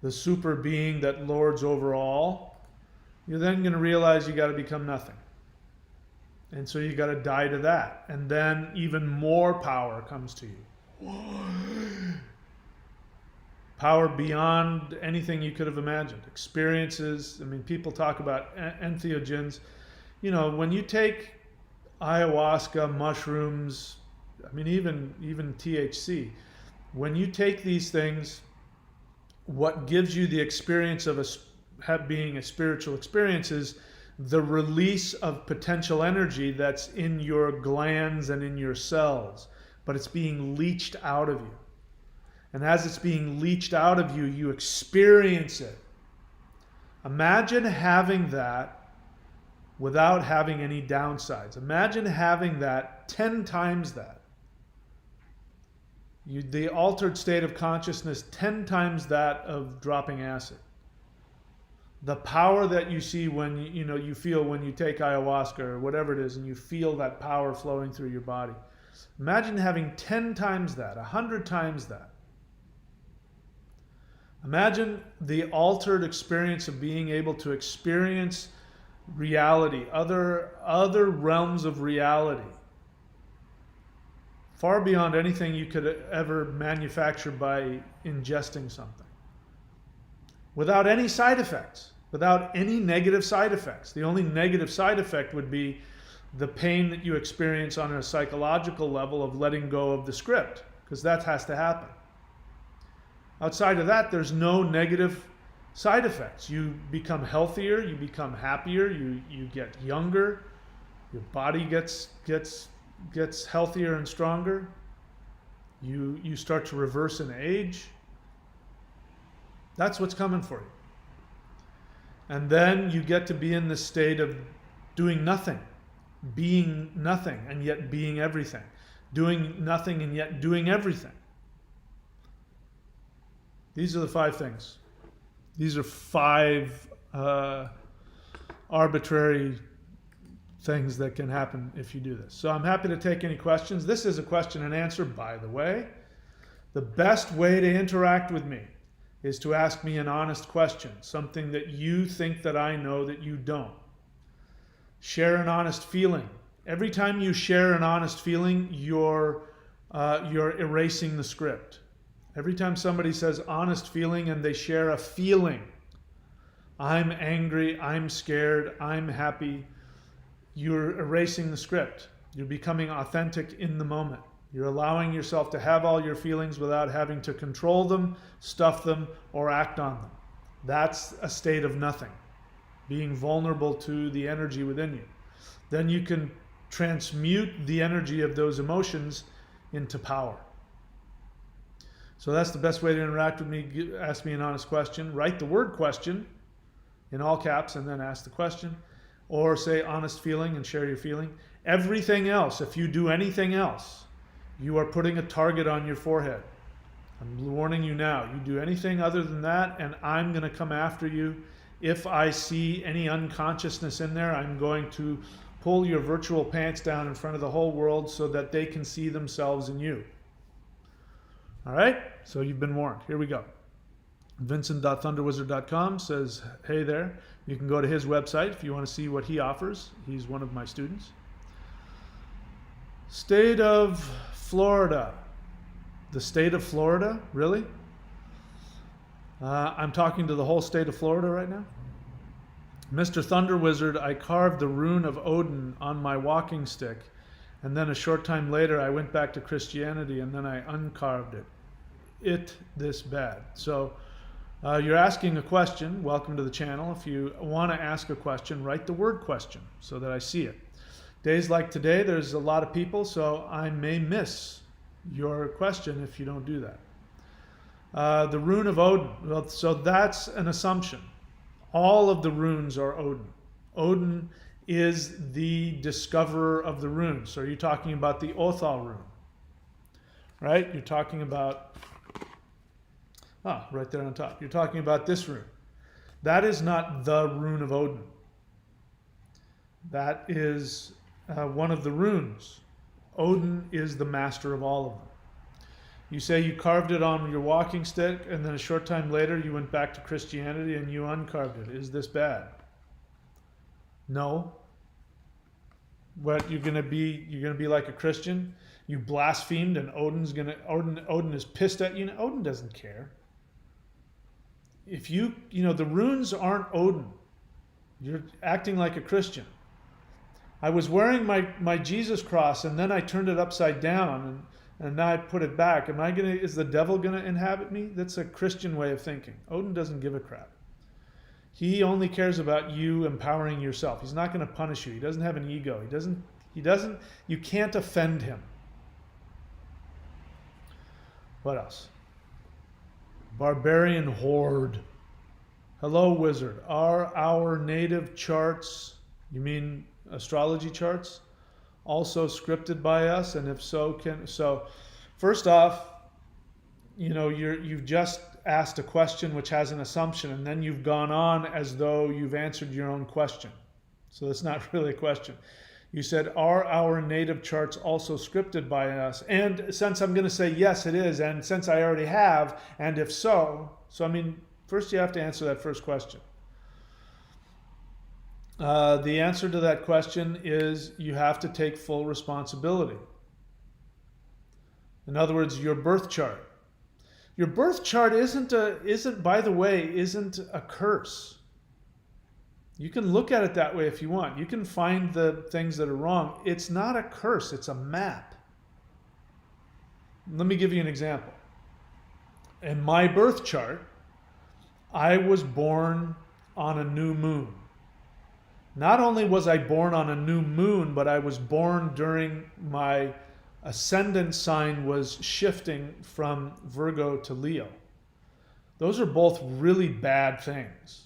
the super being that lords over all, you're then going to realize you got to become nothing. And so you got to die to that. And then even more power comes to you. Power beyond anything you could have imagined. Experiences. People talk about entheogens. When you take ayahuasca, mushrooms, even THC, when you take these things, what gives you the experience of being a spiritual experience is the release of potential energy that's in your glands and in your cells, but it's being leached out of you. And as it's being leached out of you, you experience it. Imagine having that without having any downsides. Imagine having that 10 times that. The altered state of consciousness 10 times that of dropping acid. The power that you see when you feel when you take ayahuasca or whatever it is, and you feel that power flowing through your body. Imagine having 10 times that, 100 times that. Imagine the altered experience of being able to experience reality, other realms of reality, far beyond anything you could ever manufacture by ingesting something. Without any side effects, without any negative side effects. The only negative side effect would be the pain that you experience on a psychological level of letting go of the script, because that has to happen. Outside of that, there's no negative side effects. You become healthier, you become happier, you get younger, your body gets healthier and stronger. You start to reverse in age. That's what's coming for you. And then you get to be in this state of doing nothing, being nothing and yet being everything, doing nothing and yet doing everything. These are the 5 things. These are 5 arbitrary things that can happen if you do this. So I'm happy to take any questions. This is a question and answer, by the way. The best way to interact with me is to ask me an honest question, something that you think that I know that you don't. Share an honest feeling. Every time you share an honest feeling, you're erasing the script. Every time somebody says honest feeling and they share a feeling, I'm angry, I'm scared, I'm happy, you're erasing the script. You're becoming authentic in the moment. You're allowing yourself to have all your feelings without having to control them, stuff them, or act on them. That's a state of nothing, being vulnerable to the energy within you. Then you can transmute the energy of those emotions into power. So that's the best way to interact with me. Ask me an honest question. Write the word question in all caps and then ask the question. Or say honest feeling and share your feeling. Everything else, if you do anything else, you are putting a target on your forehead. I'm warning you now. You do anything other than that, and I'm going to come after you. If I see any unconsciousness in there, I'm going to pull your virtual pants down in front of the whole world so that they can see themselves in you. All right? So you've been warned. Here we go. Vincent.thunderwizard.com says, hey there. You can go to his website if you want to see what he offers. He's one of my students. State of Florida. The state of Florida? Really? I'm talking to the whole state of Florida right now. Mr. Thunder Wizard, I carved the rune of Odin on my walking stick, and then a short time later I went back to Christianity and then I uncarved it. This bad. So you're asking a question. Welcome to the channel. If you want to ask a question, write the word question so that I see it. Days like today, there's a lot of people, so I may miss your question if you don't do that. The rune of Odin. Well, so that's an assumption. All of the runes are Odin. Odin is the discoverer of the runes. So you're talking about the Othal rune, right? You're talking about, right there on top. You're talking about this rune. That is not the rune of Odin. That is one of the runes. Odin is the master of all of them. You say you carved it on your walking stick, and then a short time later you went back to Christianity and you uncarved it. Is this bad? No. What, you're gonna be like a Christian? You blasphemed, and Odin is pissed at you. Odin doesn't care. If the runes aren't Odin. You're acting like a Christian. I was wearing my Jesus cross, and then I turned it upside down, and now I put it back. Is the devil gonna inhabit me? That's a Christian way of thinking. Odin doesn't give a crap. He only cares about you empowering yourself. He's not gonna punish you. He doesn't have an ego. You can't offend him. What else? Barbarian Horde. Hello, Wizard. Are our native charts, you mean astrology charts, also scripted by us? And if so, first off, you've just asked a question which has an assumption, and then you've gone on as though you've answered your own question. So that's not really a question. You said, are our native charts also scripted by us? And since I'm going to say yes, it is, and since I already have, and if so, first you have to answer that first question. The answer to that question is you have to take full responsibility. In other words, your birth chart. Your birth chart isn't a curse. You can look at it that way if you want. You can find the things that are wrong. It's not a curse, it's a map. Let me give you an example. In my birth chart, I was born on a new moon. Not only was I born on a new moon, but I was born during my ascendant sign was shifting from Virgo to Leo. Those are both really bad things.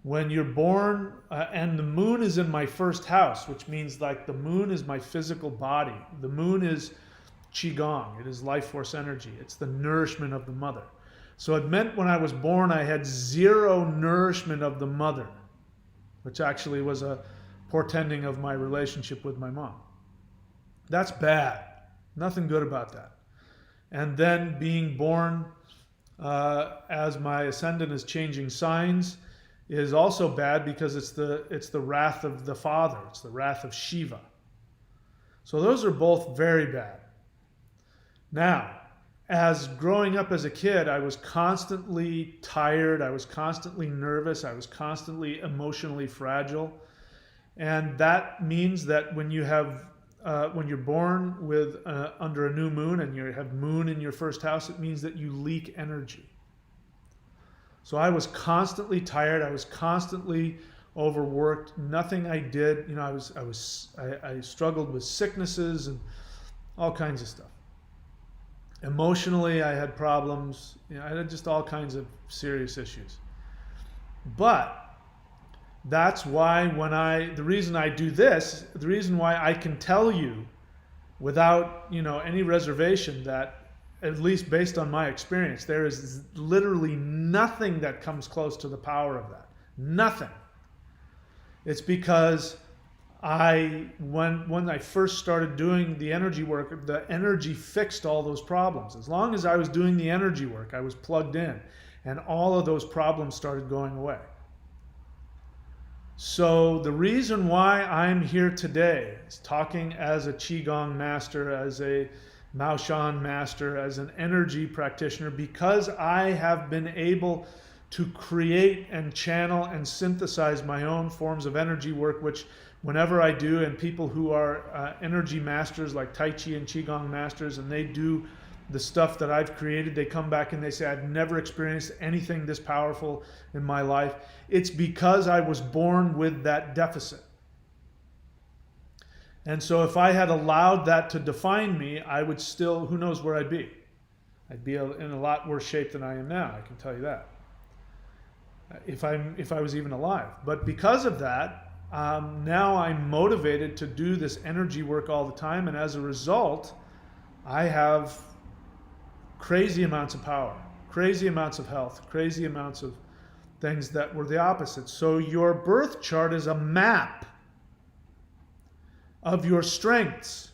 When you're born, and the moon is in my first house, which means like the moon is my physical body. The moon is Qigong, it is life force energy. It's the nourishment of the mother. So it meant when I was born, I had zero nourishment of the mother, which actually was a portending of my relationship with my mom. That's bad. Nothing good about that. And then being born as my ascendant is changing signs is also bad because it's the wrath of the father. It's the wrath of Shiva. So those are both very bad. Now, as growing up as a kid, I was constantly tired. I was constantly nervous. I was constantly emotionally fragile. And that means that when you're born with under a new moon and you have moon in your first house, it means that you leak energy. So I was constantly tired. I was constantly overworked. Nothing I did, I struggled with sicknesses and all kinds of stuff. Emotionally, I had problems. I had just all kinds of serious issues. But that's why the reason I do this, the reason why I can tell you without, any reservation that, at least based on my experience, there is literally nothing that comes close to the power of that. Nothing. It's because when I first started doing the energy work, the energy fixed all those problems. As long as I was doing the energy work, I was plugged in, and all of those problems started going away. So the reason why I'm here today is talking as a Qigong master, as a Maoshan master, as an energy practitioner, because I have been able to create and channel and synthesize my own forms of energy work, which whenever I do, and people who are energy masters like Tai Chi and Qigong masters, and they do the stuff that I've created, they come back and they say, I've never experienced anything this powerful in my life. It's because I was born with that deficit. And so if I had allowed that to define me, I would still, who knows where I'd be. I'd be in a lot worse shape than I am now, I can tell you that. If I was even alive. But because of that, now I'm motivated to do this energy work all the time, and as a result, I have crazy amounts of power, crazy amounts of health, crazy amounts of things that were the opposite. So your birth chart is a map of your strengths.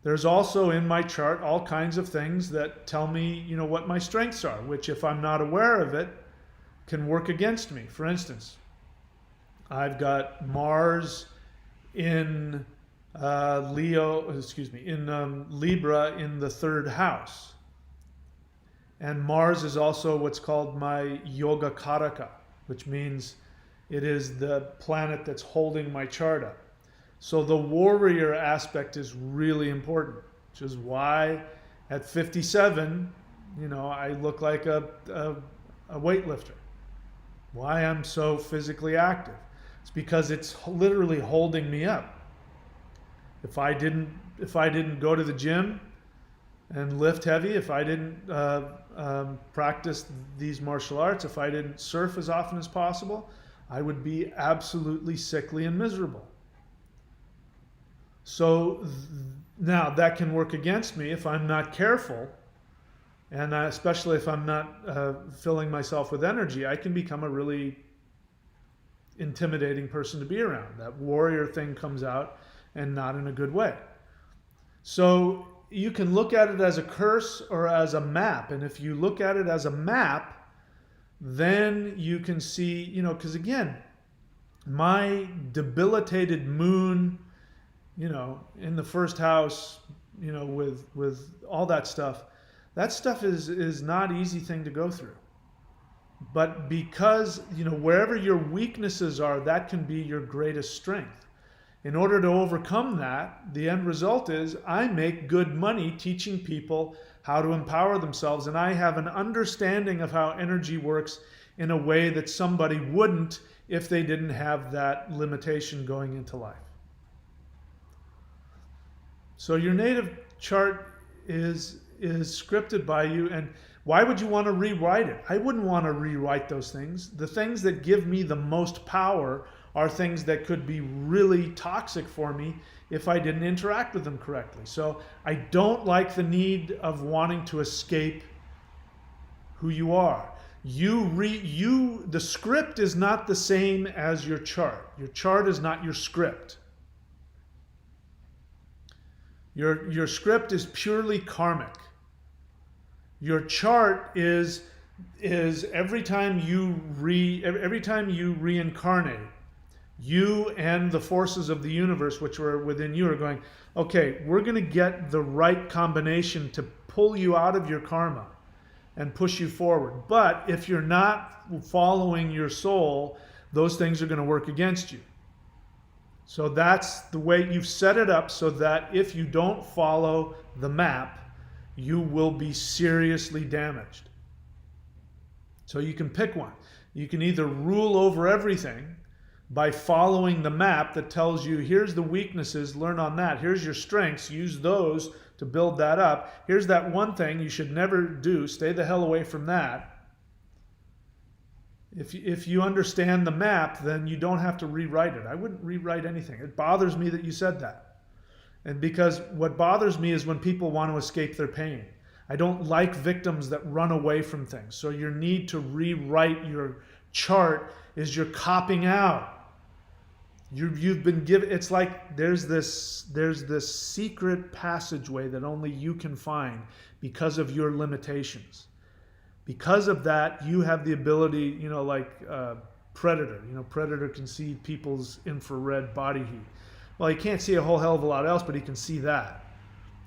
There's also in my chart all kinds of things that tell me, what my strengths are, which if I'm not aware of it, can work against me. For instance, I've got Mars in Libra in the third house. And Mars is also what's called my Yoga Karaka, which means it is the planet that's holding my chart up. So the warrior aspect is really important, which is why at 57, I look like a weightlifter. Why I'm so physically active. It's because it's literally holding me up. If I didn't go to the gym, and lift heavy, if I didn't practice these martial arts, if I didn't surf as often as possible, I would be absolutely sickly and miserable. So now that can work against me if I'm not careful, and especially if I'm not filling myself with energy. I can become a really intimidating person to be around. That warrior thing comes out, and not in a good way. So you can look at it as a curse or as a map. And if you look at it as a map, then you can see, because again, my debilitated moon, in the first house, with all that stuff is not an easy thing to go through. But because, wherever your weaknesses are, that can be your greatest strength. In order to overcome that, the end result is I make good money teaching people how to empower themselves, and I have an understanding of how energy works in a way that somebody wouldn't if they didn't have that limitation going into life. So your native chart is scripted by you, and why would you want to rewrite it? I wouldn't want to rewrite those things. The things that give me the most power are things that could be really toxic for me if I didn't interact with them correctly. So I don't like the need of wanting to escape who you are. The script is not the same as your chart. Your chart is not your script. Your script is purely karmic. Your chart is every time you reincarnate, you and the forces of the universe which are within you are going, okay, we're going to get the right combination to pull you out of your karma and push you forward. But if you're not following your soul, those things are going to work against you. So that's the way you've set it up, so that if you don't follow the map, you will be seriously damaged. So you can pick one. You can either rule over everything by following the map that tells you, here's the weaknesses, learn on that. Here's your strengths, use those to build that up. Here's that one thing you should never do, stay the hell away from that. If you understand the map, then you don't have to rewrite it. I wouldn't rewrite anything. It bothers me that you said that. And because what bothers me is when people want to escape their pain. I don't like victims that run away from things. So your need to rewrite your chart is you're copping out. You've been given, it's like there's this secret passageway that only you can find because of your limitations. Because of that, you have the ability, like Predator. Predator can see people's infrared body heat. Well, he can't see a whole hell of a lot else, but he can see that.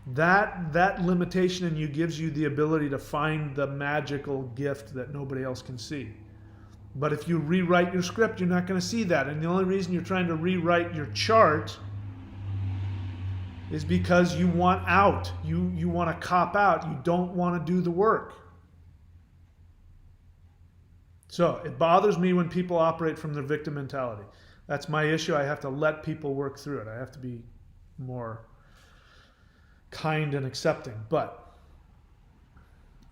That limitation in you gives you the ability to find the magical gift that nobody else can see. But if you rewrite your script, you're not going to see that. And the only reason you're trying to rewrite your chart is because you want out. You want to cop out. You don't want to do the work. So it bothers me when people operate from their victim mentality. That's my issue. I have to let people work through it. I have to be more kind and accepting. But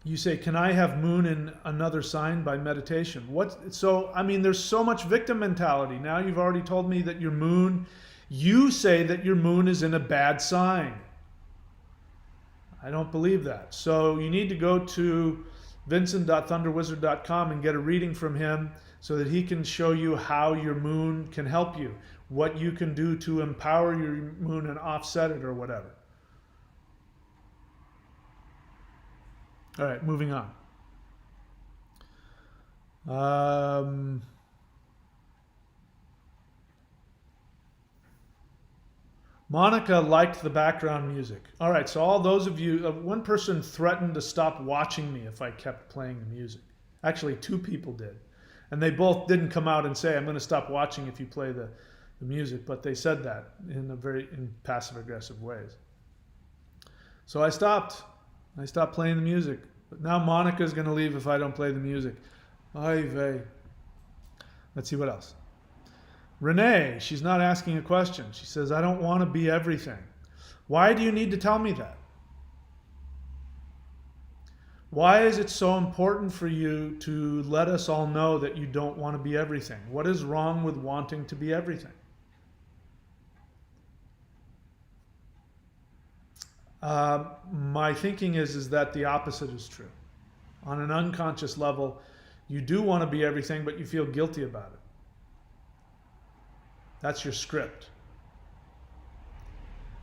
you say, can I have moon in another sign by meditation? There's so much victim mentality. Now you've already told me that your moon, you say that your moon is in a bad sign. I don't believe that. So you need to go to vincent.thunderwizard.com and get a reading from him so that he can show you how your moon can help you, what you can do to empower your moon and offset it or whatever. All right, moving on. Monica liked the background music. All right, so all those of you, one person threatened to stop watching me if I kept playing the music. Actually, 2 people did. And they both didn't come out and say, I'm going to stop watching if you play the music, but they said that in passive-aggressive ways. So I stopped. I stopped playing the music. But now Monica's going to leave if I don't play the music. Ay vey. Let's see what else. Renee, she's not asking a question. She says, I don't want to be everything. Why do you need to tell me that? Why is it so important for you to let us all know that you don't want to be everything? What is wrong with wanting to be everything? My thinking is that the opposite is true. On an unconscious level, you do want to be everything, but you feel guilty about it. That's your script.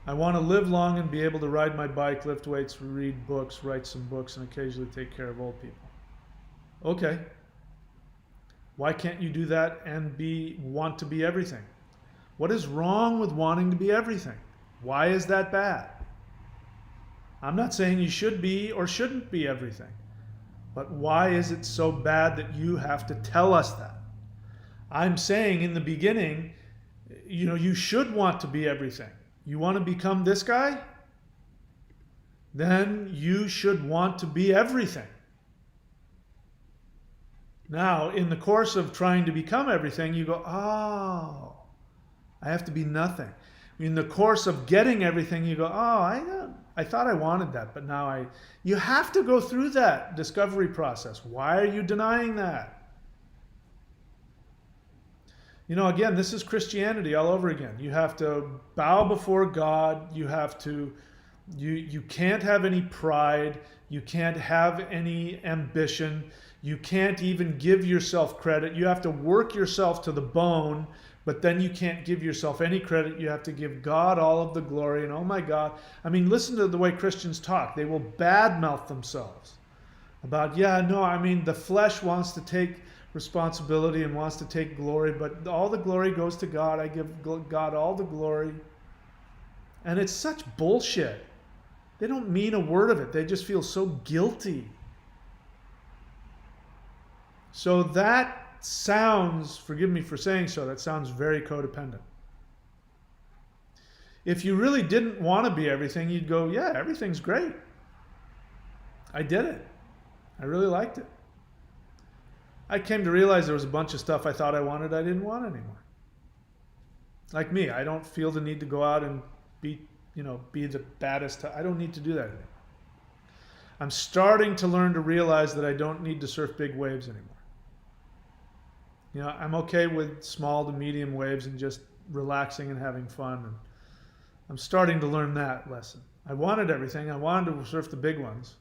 I want to live long and be able to ride my bike, lift weights, read books, write some books, and occasionally take care of old people. Okay. Why can't you do that and want to be everything? What is wrong with wanting to be everything? Why is that bad? I'm not saying you should be or shouldn't be everything. But why is it so bad that you have to tell us that? I'm saying in the beginning, you should want to be everything. You want to become this guy? Then you should want to be everything. Now, in the course of trying to become everything, you go, oh, I have to be nothing. In the course of getting everything, you go, oh, I thought I wanted that, but now you have to go through that discovery process. Why are you denying that? Again, this is Christianity all over again. You have to bow before God. You have to, you can't have any pride. You can't have any ambition. You can't even give yourself credit. You have to work yourself to the bone, but then you can't give yourself any credit. You have to give God all of the glory. And oh my God, listen to the way Christians talk. They will badmouth themselves about, the flesh wants to take responsibility and wants to take glory, but all the glory goes to God. I give God all the glory. And it's such bullshit. They don't mean a word of it. They just feel so guilty. So that sounds, forgive me for saying so, that sounds very codependent. If you really didn't want to be everything, you'd go, yeah, everything's great. I did it. I really liked it. I came to realize there was a bunch of stuff I thought I wanted I didn't want anymore. Like me, I don't feel the need to go out and be the baddest. I don't need to do that anymore. I'm starting to learn to realize that I don't need to surf big waves anymore. I'm okay with small to medium waves and just relaxing and having fun. And I'm starting to learn that lesson. I wanted everything. I wanted to surf the big ones.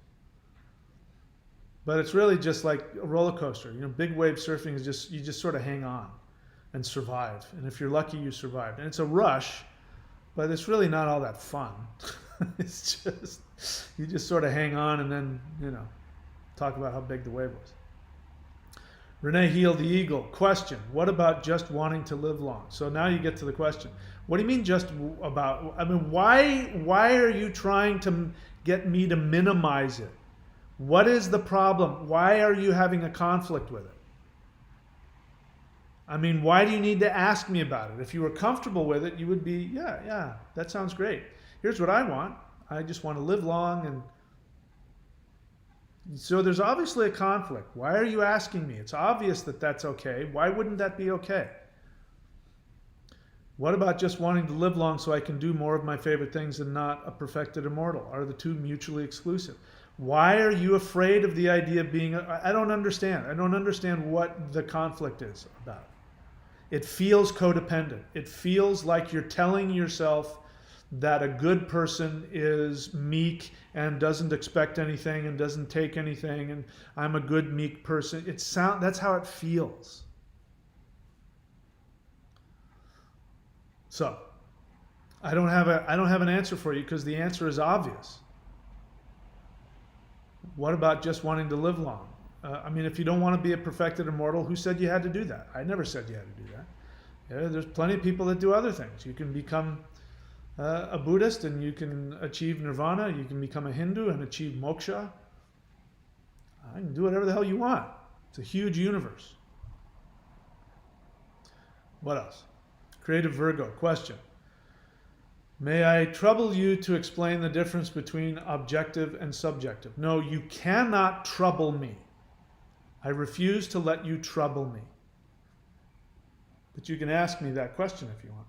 But it's really just like a roller coaster. Big wave surfing is just, you just sort of hang on and survive. And if you're lucky, you survived. And it's a rush, but it's really not all that fun. It's just, you just sort of hang on and then, talk about how big the wave was. Renee Heel, the Eagle. Question, what about just wanting to live long? So now you get to the question. What do you mean just about, why are you trying to get me to minimize it? What is the problem? Why are you having a conflict with it? Why do you need to ask me about it? If you were comfortable with it, you would be, yeah, that sounds great. Here's what I want. I just want to live long. And so there's obviously a conflict. Why are you asking me? It's obvious that that's okay. Why wouldn't that be okay? What about just wanting to live long so I can do more of my favorite things and not a perfected immortal? Are the two mutually exclusive? Why are you afraid of the idea of being, I don't understand. I don't understand what the conflict is about. It feels codependent. It feels like you're telling yourself that a good person is meek and doesn't expect anything and doesn't take anything, and I'm a good meek person. That's how it feels. So, I don't have an answer for you because the answer is obvious. What about just wanting to live long? If you don't want to be a perfected immortal, who said you had to do that? I never said you had to do that. Yeah, there's plenty of people that do other things. You can become a Buddhist and you can achieve nirvana. You can become a Hindu and achieve moksha. You can do whatever the hell you want. It's a huge universe. What else? Creative Virgo. Question. May I trouble you to explain the difference between objective and subjective? No, you cannot trouble me. I refuse to let you trouble me. But you can ask me that question if you want.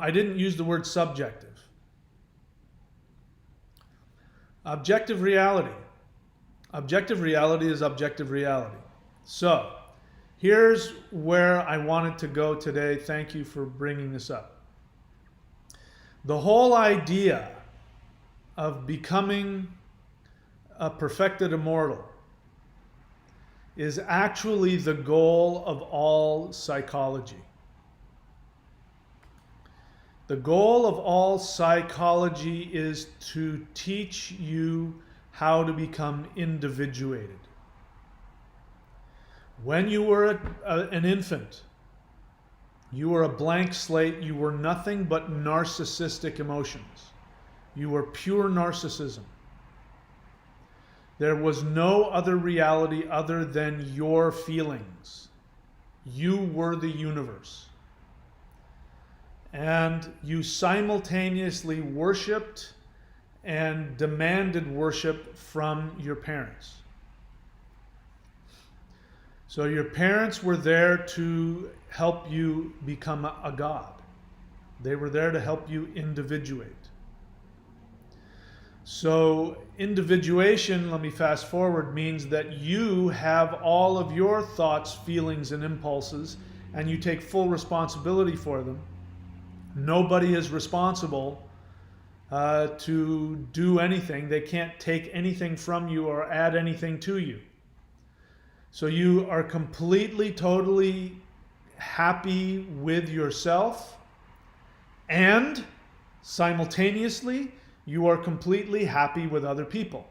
I didn't use the word subjective. Objective reality. Objective reality is objective reality. So, here's where I wanted to go today. Thank you for bringing this up. The whole idea of becoming a perfected immortal is actually the goal of all psychology. The goal of all psychology is to teach you how to become individuated. When you were an infant, you were a blank slate. You were nothing but narcissistic emotions. You were pure narcissism. There was no other reality other than your feelings. You were the universe. And you simultaneously worshipped and demanded worship from your parents. So your parents were there to help you become a god. They were there to help you individuate. So individuation, let me fast forward, means that you have all of your thoughts, feelings, and impulses, and you take full responsibility for them. Nobody is responsible to do anything. They can't take anything from you or add anything to you. So you are completely, totally happy with yourself, and simultaneously, you are completely happy with other people.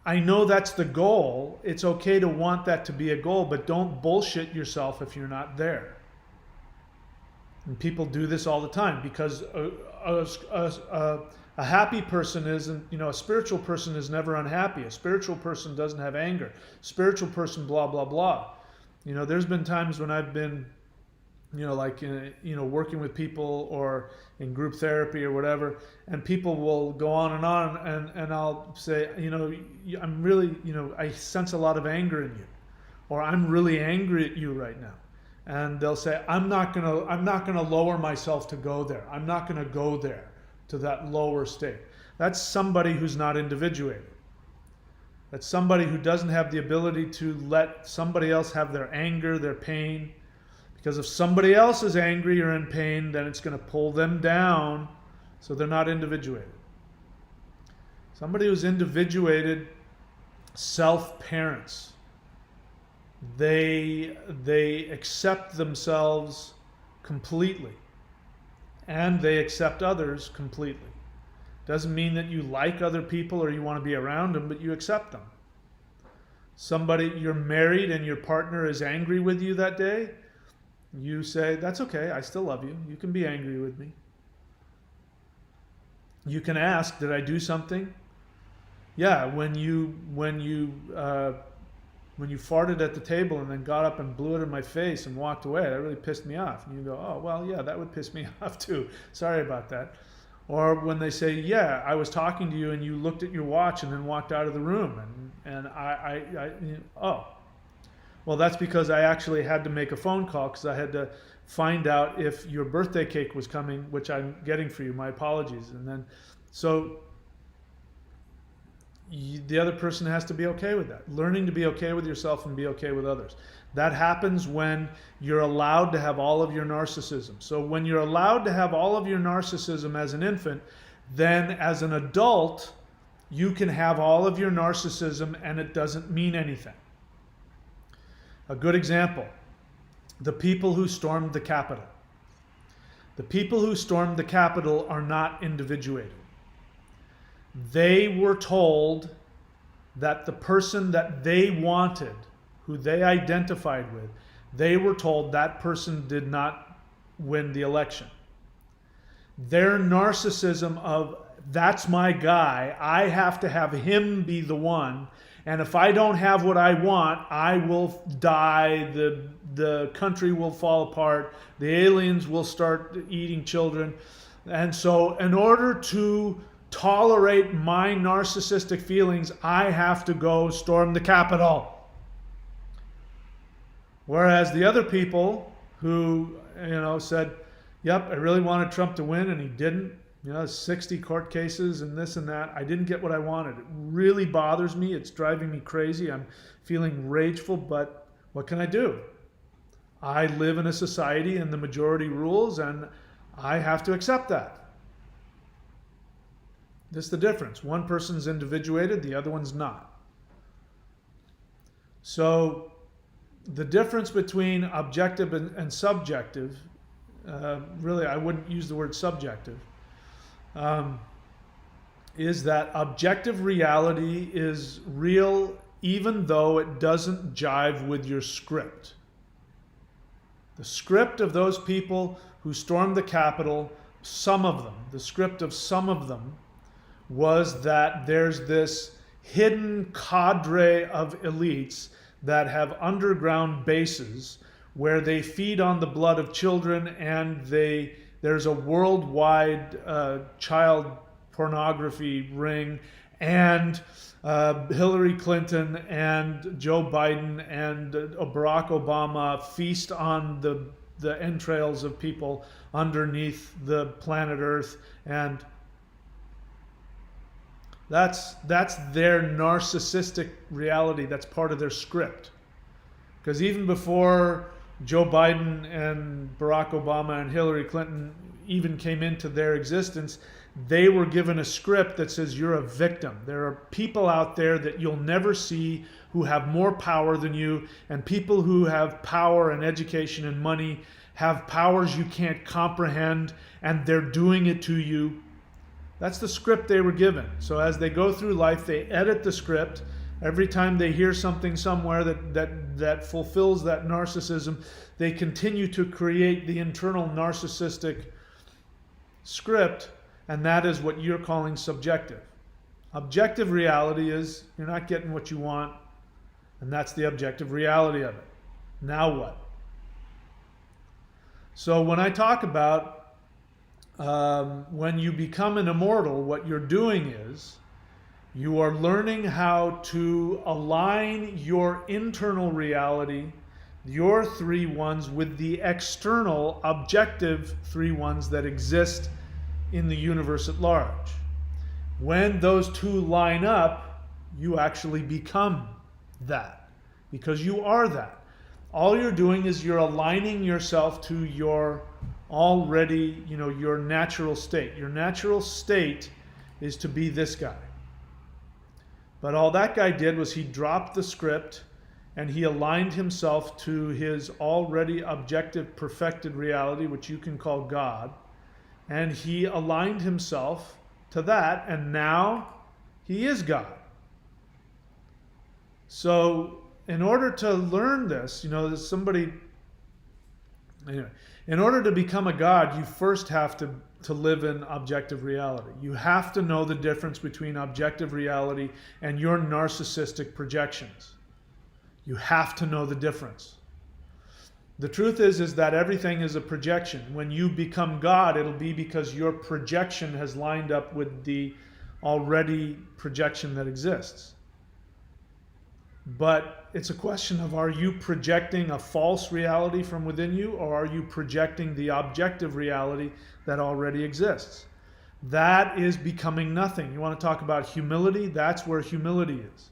I know that's the goal. It's okay to want that to be a goal, but don't bullshit yourself if you're not there. And people do this all the time because a happy person isn't, a spiritual person is never unhappy. A spiritual person doesn't have anger. Spiritual person, blah, blah, blah. There's been times when I've been, working with people or in group therapy or whatever, and people will go on, and I'll say, I'm really, I sense a lot of anger in you, or I'm really angry at you right now. And they'll say, I'm not gonna lower myself to go there. I'm not gonna go there to that lower state. That's somebody who's not individuated. That's somebody who doesn't have the ability to let somebody else have their anger, their pain. Because if somebody else is angry or in pain, then it's going to pull them down, so they're not individuated. Somebody who's individuated self-parents. They accept themselves completely, and they accept others completely. Doesn't mean that you like other people or you want to be around them, but you accept them. You're married and your partner is angry with you that day, you say, that's okay, I still love you. You can be angry with me. You can ask, did I do something? Yeah, when you farted at the table and then got up and blew it in my face and walked away, that really pissed me off. And you go, oh, well, yeah, that would piss me off too. Sorry about that. Or when they say, yeah, I was talking to you and you looked at your watch and then walked out of the room. And oh, well, that's because I actually had to make a phone call because I had to find out if your birthday cake was coming, which I'm getting for you. My apologies. And then, so the other person has to be okay with that. Learning to be okay with yourself and be okay with others. That happens when you're allowed to have all of your narcissism. So when you're allowed to have all of your narcissism as an infant, then as an adult, you can have all of your narcissism and it doesn't mean anything. A good example, the people who stormed the Capitol. The people who stormed the Capitol are not individuated. They were told that the person that they wanted, who they identified with, they were told that person did not win the election. Their narcissism of, that's my guy, I have to have him be the one, and if I don't have what I want, I will die, the country will fall apart, the aliens will start eating children. And so in order to tolerate my narcissistic feelings, I have to go storm the Capitol. Whereas the other people who, said, yep, I really wanted Trump to win and he didn't, 60 court cases and this and that. I didn't get what I wanted. It really bothers me. It's driving me crazy. I'm feeling rageful, but what can I do? I live in a society and the majority rules, and I have to accept that. This is the difference. One person's individuated, the other one's not. So the difference between objective and subjective, really I wouldn't use the word subjective, is that objective reality is real even though it doesn't jive with your script. The script of those people who stormed the Capitol, some of them, the script of some of them was that there's this hidden cadre of elites that have underground bases where they feed on the blood of children, and there's a worldwide child pornography ring, and Hillary Clinton and Joe Biden and Barack Obama feast on the entrails of people underneath the planet Earth, and that's their narcissistic reality. That's part of their script. Because even before Joe Biden and Barack Obama and Hillary Clinton even came into their existence, they were given a script that says you're a victim. There are people out there that you'll never see who have more power than you, and people who have power and education and money have powers you can't comprehend, and they're doing it to you. That's the script they were given. So as they go through life, they edit the script. Every time they hear something somewhere that fulfills that narcissism, they continue to create the internal narcissistic script, and that is what you're calling subjective. Objective reality is you're not getting what you want, and that's the objective reality of it. Now what? So when I talk about when you become an immortal, what you're doing is you are learning how to align your internal reality, your three ones, with the external objective three ones that exist in the universe at large. When those two line up, you actually become that, because you are that. All you're doing is you're aligning yourself to your already, your natural state. Your natural state is to be this guy. But all that guy did was he dropped the script and he aligned himself to his already objective perfected reality, which you can call God. And he aligned himself to that, and now he is God. So in order to learn this, there's somebody, anyway, in order to become a God, you first have to live in objective reality. You have to know the difference between objective reality and your narcissistic projections. You have to know the difference. The truth is that everything is a projection. When you become God, it'll be because your projection has lined up with the already projection that exists. But it's a question of, are you projecting a false reality from within you, or are you projecting the objective reality that already exists? That is becoming nothing. You want to talk about humility? That's where humility is.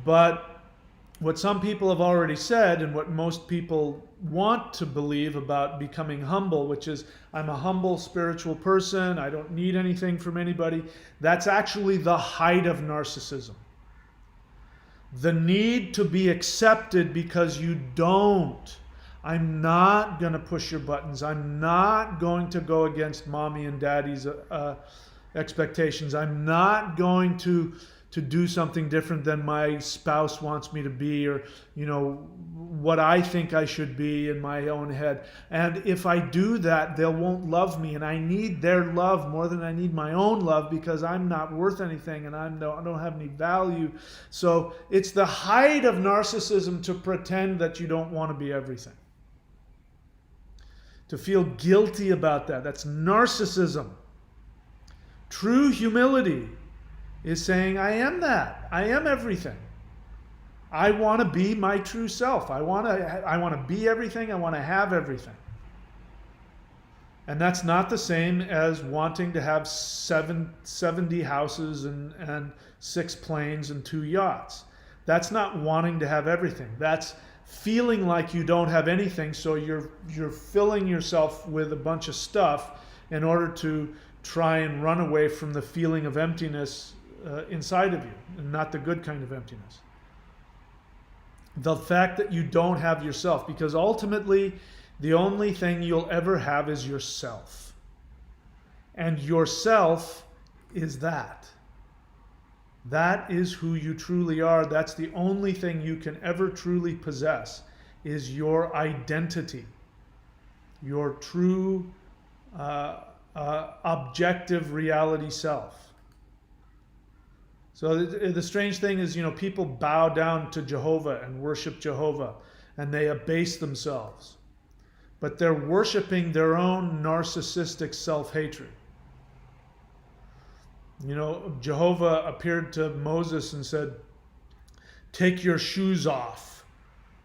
But what some people have already said, and what most people want to believe about becoming humble, which is, I'm a humble spiritual person, I don't need anything from anybody, that's actually the height of narcissism. The need to be accepted because you don't. I'm not going to push your buttons. I'm not going to go against mommy and daddy's expectations. I'm not going to do something different than my spouse wants me to be, or what I think I should be in my own head. And if I do that, they won't love me, and I need their love more than I need my own love, because I'm not worth anything and I don't have any value. So it's the height of narcissism to pretend that you don't want to be everything. To feel guilty about that. That's narcissism. True humility is saying, I am that. I am everything. I want to be my true self. I want to be everything. I want to have everything. And that's not the same as wanting to have 70 houses and 6 planes and 2 yachts. That's not wanting to have everything. That's feeling like you don't have anything, so you're filling yourself with a bunch of stuff in order to try and run away from the feeling of emptiness inside of you, and not the good kind of emptiness. The fact that you don't have yourself, because ultimately the only thing you'll ever have is yourself. And yourself is that. That is who you truly are. That's the only thing you can ever truly possess, is your identity, your true objective reality self. So the strange thing is, people bow down to Jehovah and worship Jehovah, and they abase themselves. But they're worshiping their own narcissistic self-hatred. Jehovah appeared to Moses and said, "Take your shoes off,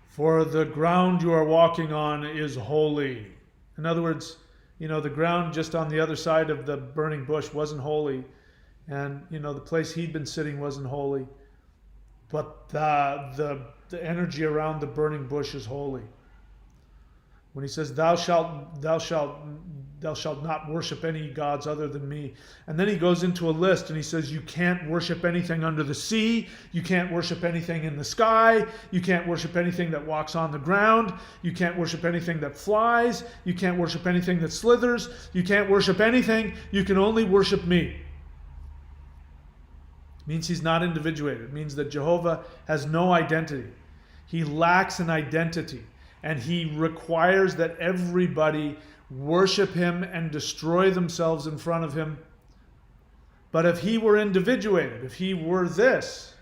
for the ground you are walking on is holy." In other words, the ground just on the other side of the burning bush wasn't holy. And, the place he'd been sitting wasn't holy. But the energy around the burning bush is holy. When he says, thou shalt not worship any gods other than me. And then he goes into a list and he says, you can't worship anything under the sea. You can't worship anything in the sky. You can't worship anything that walks on the ground. You can't worship anything that flies. You can't worship anything that slithers. You can't worship anything. You can only worship me. It means he's not individuated. It means that Jehovah has no identity. He lacks an identity. And he requires that everybody worship him and destroy themselves in front of him. But if he were individuated, if he were this,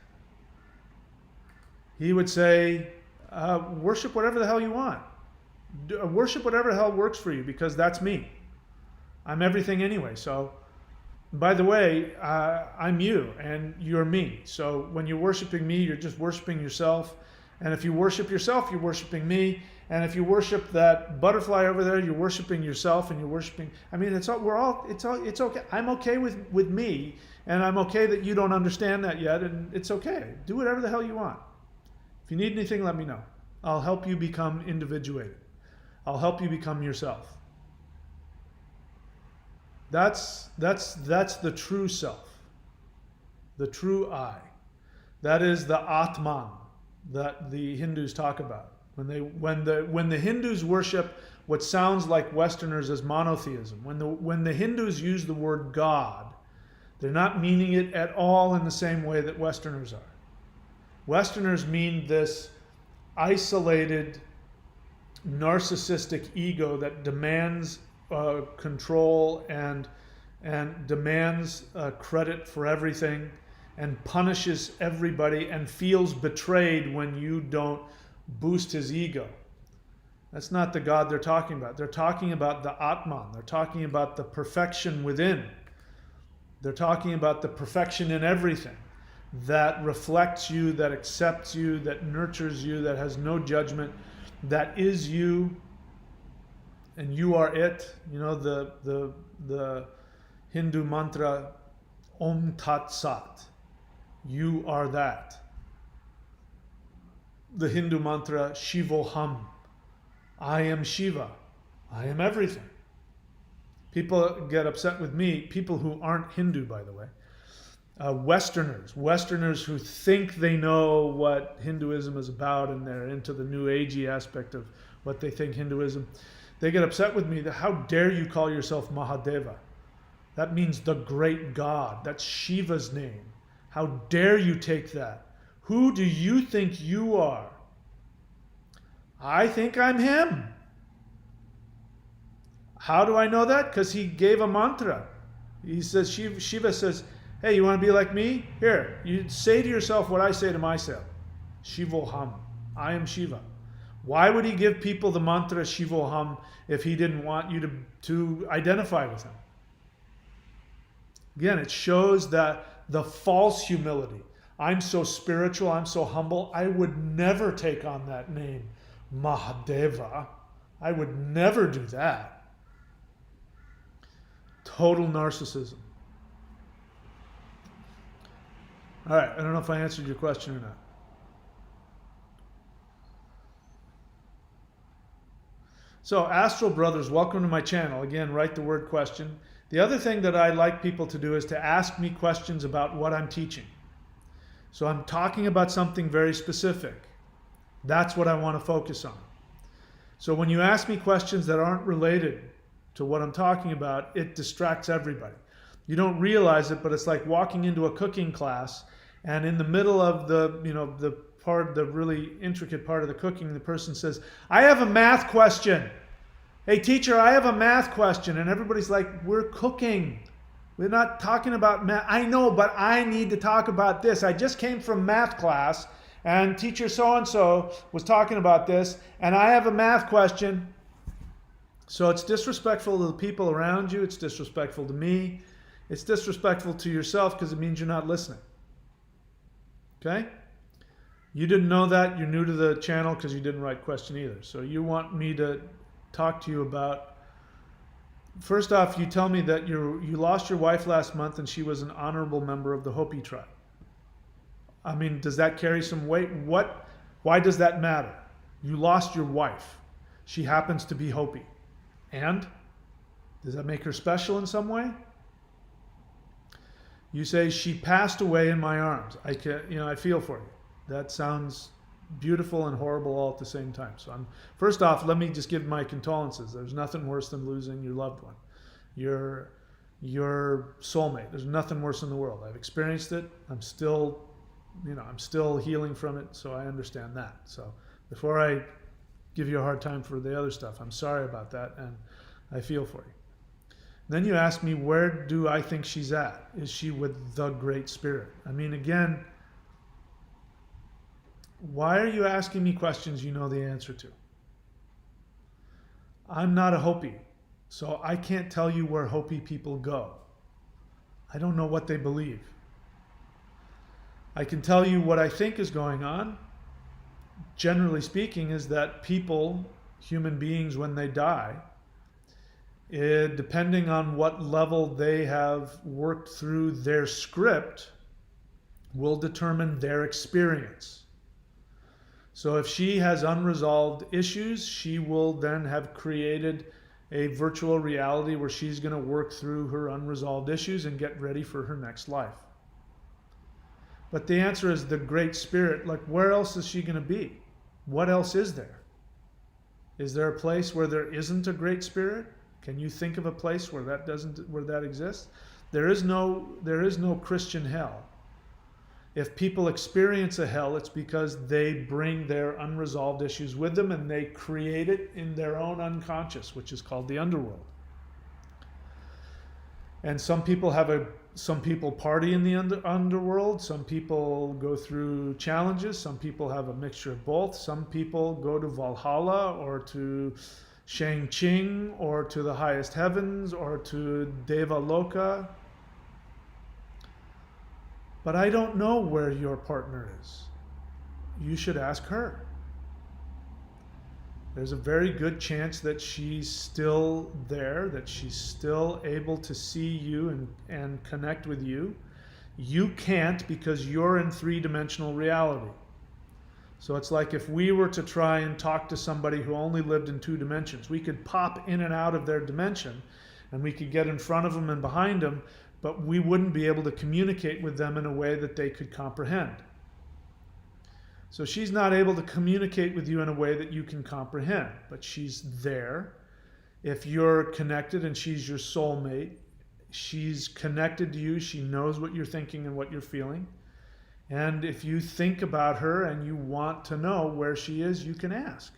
he would say, worship whatever the hell you want. Worship whatever the hell works for you, because that's me. I'm everything anyway. So, by the way, I'm you and you're me. So when you're worshiping me, you're just worshiping yourself. And if you worship yourself, you're worshiping me. And if you worship that butterfly over there, you're worshiping yourself, and you're worshiping. I mean, it's okay. I'm okay with me, and I'm okay that you don't understand that yet, and it's okay. Do whatever the hell you want. If you need anything, let me know. I'll help you become individuated. I'll help you become yourself. That's the true self, the true I. That is the Atman that the Hindus talk about. When the Hindus worship what sounds like Westerners as monotheism, when the Hindus use the word God, they're not meaning it at all in the same way that Westerners are. Westerners mean this isolated, narcissistic ego that demands control and demands credit for everything and punishes everybody and feels betrayed when you don't boost his ego. That's not the God they're talking about. They're talking about the Atman. They're talking about the perfection within. They're talking about the perfection in everything that reflects you, that accepts you, that nurtures you, that has no judgment, that is you, and you are it. The Hindu mantra, Om Tat Sat. You are that. The Hindu mantra, Shivoham. I am Shiva. I am everything. People get upset with me, people who aren't Hindu, by the way. Westerners who think they know what Hinduism is about, and they're into the New Agey aspect of what they think Hinduism. They get upset with me that how dare you call yourself Mahadeva? That means the great God. That's Shiva's name. How dare you take that? Who do you think you are? I think I'm him. How do I know that? Because he gave a mantra. He says, Shiva says, hey, you want to be like me? Here, you say to yourself what I say to myself. Shivoham. I am Shiva. Why would he give people the mantra Shivoham if he didn't want you to identify with him? Again, it shows that the false humility. I'm so spiritual, I'm so humble, I would never take on that name, Mahadeva. I would never do that. Total narcissism. All right, I don't know if I answered your question or not. So, Astral Brothers, welcome to my channel. Again, write the word question. The other thing that I like people to do is to ask me questions about what I'm teaching. So I'm talking about something very specific. That's what I want to focus on. So when you ask me questions that aren't related to what I'm talking about, it distracts everybody. You don't realize it, but it's like walking into a cooking class, and in the middle of the really intricate part of the cooking, the person says, "I have a math question. Hey teacher, I have a math question." And everybody's like, "We're cooking. We're not talking about math." "I know, but I need to talk about this. I just came from math class and teacher so-and-so was talking about this and I have a math question." So it's disrespectful to the people around you. It's disrespectful to me. It's disrespectful to yourself because it means you're not listening. Okay? You didn't know that. You're new to the channel because you didn't write question either. So you want me to talk to you about, first off, you tell me that you lost your wife last month and she was an honorable member of the Hopi tribe. I mean, does that carry some weight? Why does that matter? You lost your wife. She happens to be Hopi. And? Does that make her special in some way? You say, "She passed away in my arms." I feel for you. That sounds beautiful and horrible all at the same time. So first off, let me just give my condolences. There's nothing worse than losing your loved one, your soulmate. There's nothing worse in the world. I've experienced it. I'm still healing from it, so I understand that. So before I give you a hard time for the other stuff, I'm sorry about that, and I feel for you. Then you ask me, where do I think she's at? Is she with the Great Spirit? I mean, again, why are you asking me questions you know the answer to? I'm not a Hopi, so I can't tell you where Hopi people go. I don't know what they believe. I can tell you what I think is going on. Generally speaking, is that people, human beings, when they die, depending on what level they have worked through their script, will determine their experience. So if she has unresolved issues, she will then have created a virtual reality where she's going to work through her unresolved issues and get ready for her next life. But the answer is the Great Spirit. Like, where else is she going to be? What else is there? Is there a place where there isn't a Great Spirit? Can you think of a place where that exists? There is no Christian hell. If people experience a hell, it's because they bring their unresolved issues with them and they create it in their own unconscious, which is called the underworld. And some people party in the underworld. Some people go through challenges. Some people have a mixture of both. Some people go to Valhalla or to Shang-Ching or to the highest heavens or to Deva Loka. But I don't know where your partner is. You should ask her. There's a very good chance that she's still there, that she's still able to see you and connect with you. You can't because you're in three-dimensional reality. So it's like if we were to try and talk to somebody who only lived in two dimensions. We could pop in and out of their dimension and we could get in front of them and behind them, but we wouldn't be able to communicate with them in a way that they could comprehend. So she's not able to communicate with you in a way that you can comprehend, but she's there. If you're connected and she's your soulmate, she's connected to you, she knows what you're thinking and what you're feeling. And if you think about her and you want to know where she is, you can ask.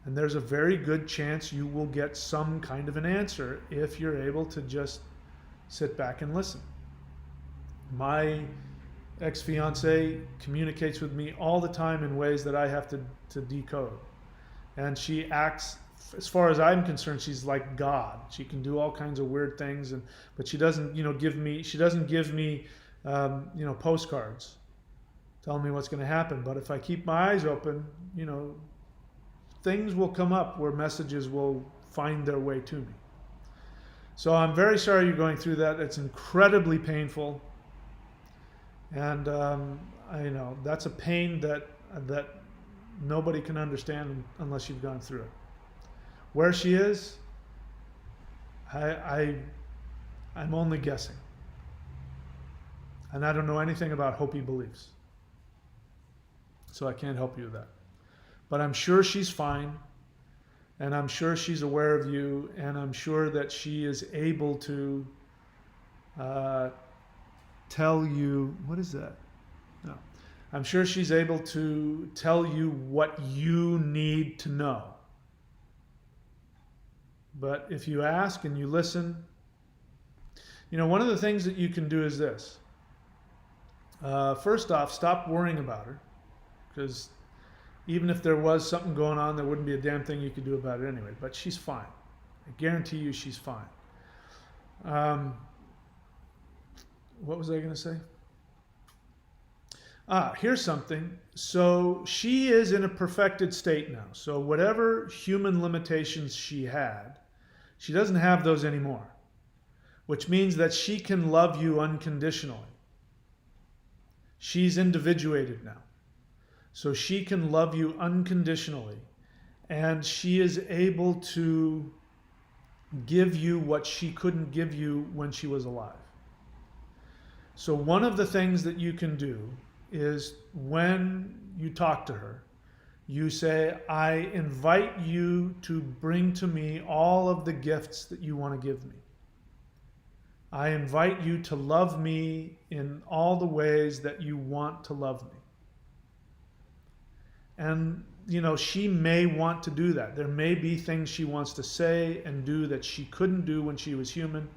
And there's a very good chance you will get some kind of an answer if you're able to just sit back and listen. My ex-fiance communicates with me all the time in ways that I have to decode. And she acts, as far as I'm concerned, she's like God. She can do all kinds of weird things, but she doesn't, give me postcards telling me what's going to happen. But if I keep my eyes open, things will come up where messages will find their way to me. So I'm very sorry you're going through that. It's incredibly painful. And I know that's a pain that nobody can understand unless you've gone through it. Where she is, I'm only guessing. And I don't know anything about Hopi beliefs. So I can't help you with that. But I'm sure she's fine. And I'm sure she's aware of you. And I'm sure that she is able to tell you, what is that? No. I'm sure she's able to tell you what you need to know. But if you ask and you listen, one of the things that you can do is this. First off, stop worrying about her, because even if there was something going on, there wouldn't be a damn thing you could do about it anyway. But she's fine. I guarantee you she's fine. What was I going to say? Here's something. So she is in a perfected state now. So whatever human limitations she had, she doesn't have those anymore, which means that she can love you unconditionally. She's individuated now. So she can love you unconditionally, and she is able to give you what she couldn't give you when she was alive. So one of the things that you can do is when you talk to her, you say, I invite you to bring to me all of the gifts that you want to give me. I invite you to love me in all the ways that you want to love me. And, she may want to do that. There may be things she wants to say and do that she couldn't do when she was human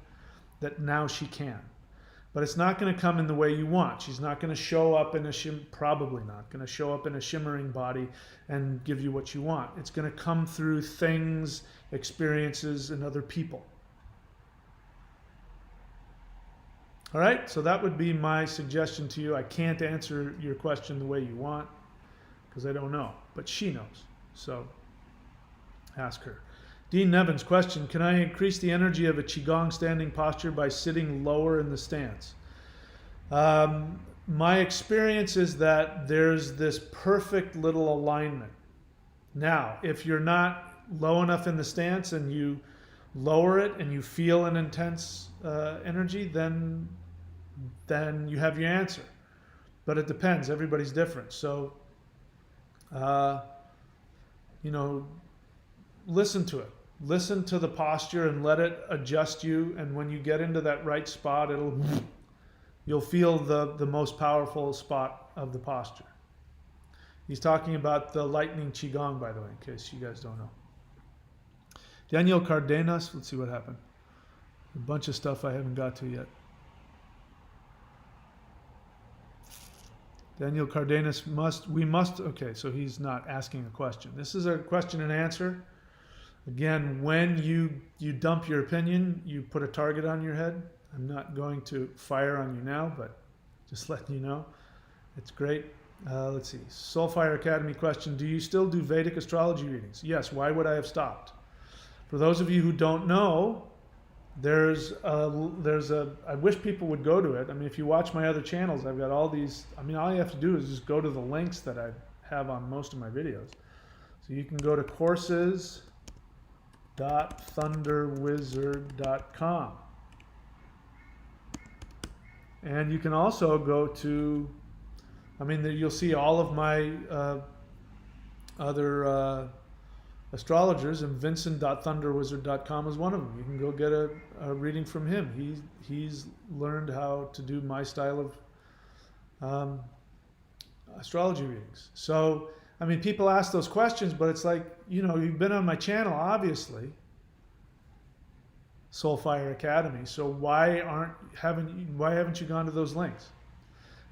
that now she can. But it's not going to come in the way you want. She's not going to show up in probably not going to show up in a shimmering body and give you what you want. It's going to come through things, experiences, and other people. All right, so that would be my suggestion to you. I can't answer your question the way you want because I don't know, but she knows. So ask her. Dean Nevin's question, can I increase the energy of a Qigong standing posture by sitting lower in the stance? My experience is that there's this perfect little alignment. Now, if you're not low enough in the stance and you lower it and you feel an intense energy, then you have your answer. But it depends. Everybody's different. So, listen to it. Listen to the posture and let it adjust you. And when you get into that right spot, you'll feel the most powerful spot of the posture. He's talking about the lightning Qigong, by the way, in case you guys don't know. Daniel Cardenas, let's see what happened. A bunch of stuff I haven't got to yet. Daniel Cardenas okay, so he's not asking a question. This is a question and answer. Again, when you dump your opinion, you put a target on your head. I'm not going to fire on you now, but just letting you know. It's great. Let's see. Soulfire Academy question. Do you still do Vedic astrology readings? Yes. Why would I have stopped? For those of you who don't know, I wish people would go to it. I mean, if you watch my other channels, I've got all these. I mean, all you have to do is just go to the links that I have on most of my videos. So you can go to courses.thunderwizard.com. And you can also go to, you'll see all of my other astrologers, and Vincent.thunderwizard.com is one of them. You can go get a reading from him. He's learned how to do my style of astrology readings. So, people ask those questions, but it's like, you've been on my channel, obviously, Soulfire Academy. So why haven't you gone to those links?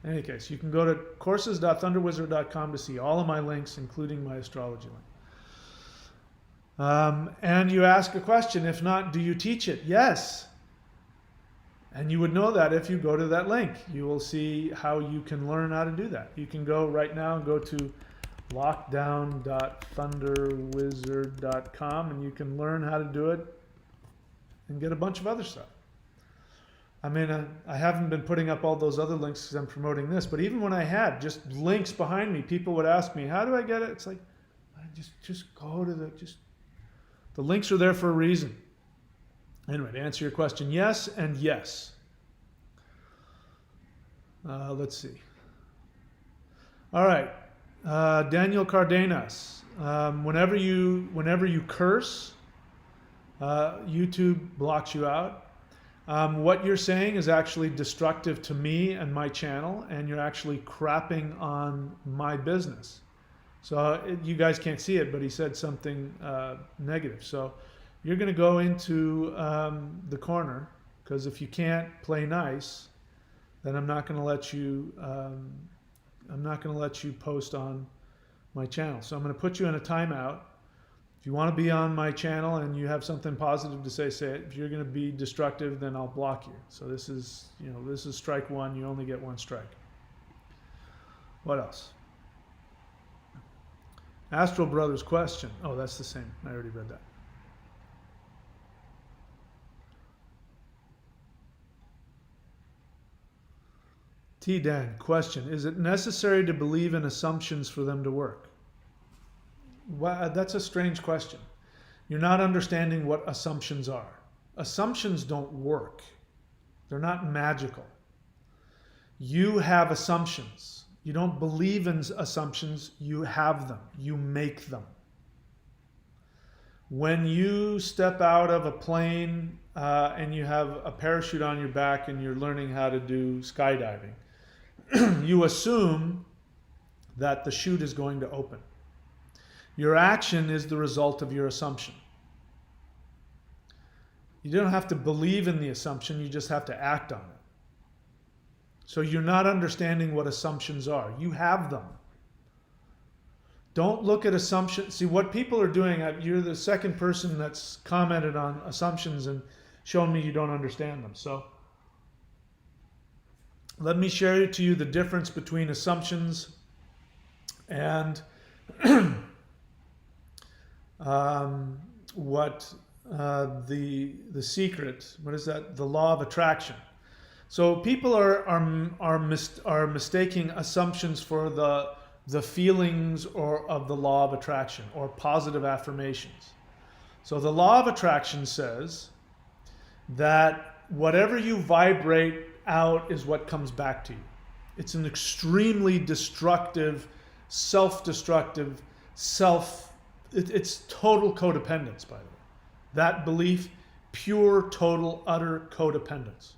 In any case, you can go to courses.thunderwizard.com to see all of my links, including my astrology link. And you ask a question. If not, do you teach it? Yes. And you would know that if you go to that link. You will see how you can learn how to do that. You can go right now and go to lockdown.thunderwizard.com and you can learn how to do it and get a bunch of other stuff. I mean, I haven't been putting up all those other links because I'm promoting this, but even when I had just links behind me, people would ask me, how do I get it? It's like, just go to the links are there for a reason. Anyway, to answer your question, yes and yes. Let's see. All right, Daniel Cardenas. Whenever you curse, YouTube blocks you out. What you're saying is actually destructive to me and my channel, and you're actually crapping on my business. So you guys can't see it, but he said something negative. So you're going to go into the corner, because if you can't play nice, then I'm not going to let you. I'm not going to let you post on my channel. So I'm going to put you in a timeout. If you want to be on my channel and you have something positive to say it. If you're going to be destructive, then I'll block you. So this is strike one. You only get one strike. What else? Astral Brothers question. Oh, that's the same. I already read that. T. Dan, question. Is it necessary to believe in assumptions for them to work? Well, that's a strange question. You're not understanding what assumptions are. Assumptions don't work. They're not magical. You have assumptions. You don't believe in assumptions. You have them. You make them. When you step out of a plane and you have a parachute on your back and you're learning how to do skydiving, you assume that the chute is going to open. Your action is the result of your assumption. You don't have to believe in the assumption, you just have to act on it. So you're not understanding what assumptions are. You have them. Don't look at assumptions. See, what people are doing, you're the second person that's commented on assumptions and shown me you don't understand them. So let me share to you the difference between assumptions and the secret, what is that? The law of attraction. So people are mistaking assumptions for the feelings or of the law of attraction or positive affirmations. So the law of attraction says that whatever you vibrate out is what comes back to you. It's an extremely destructive, self-destructive, it's total codependence, by the way. That belief, pure, total, utter codependence.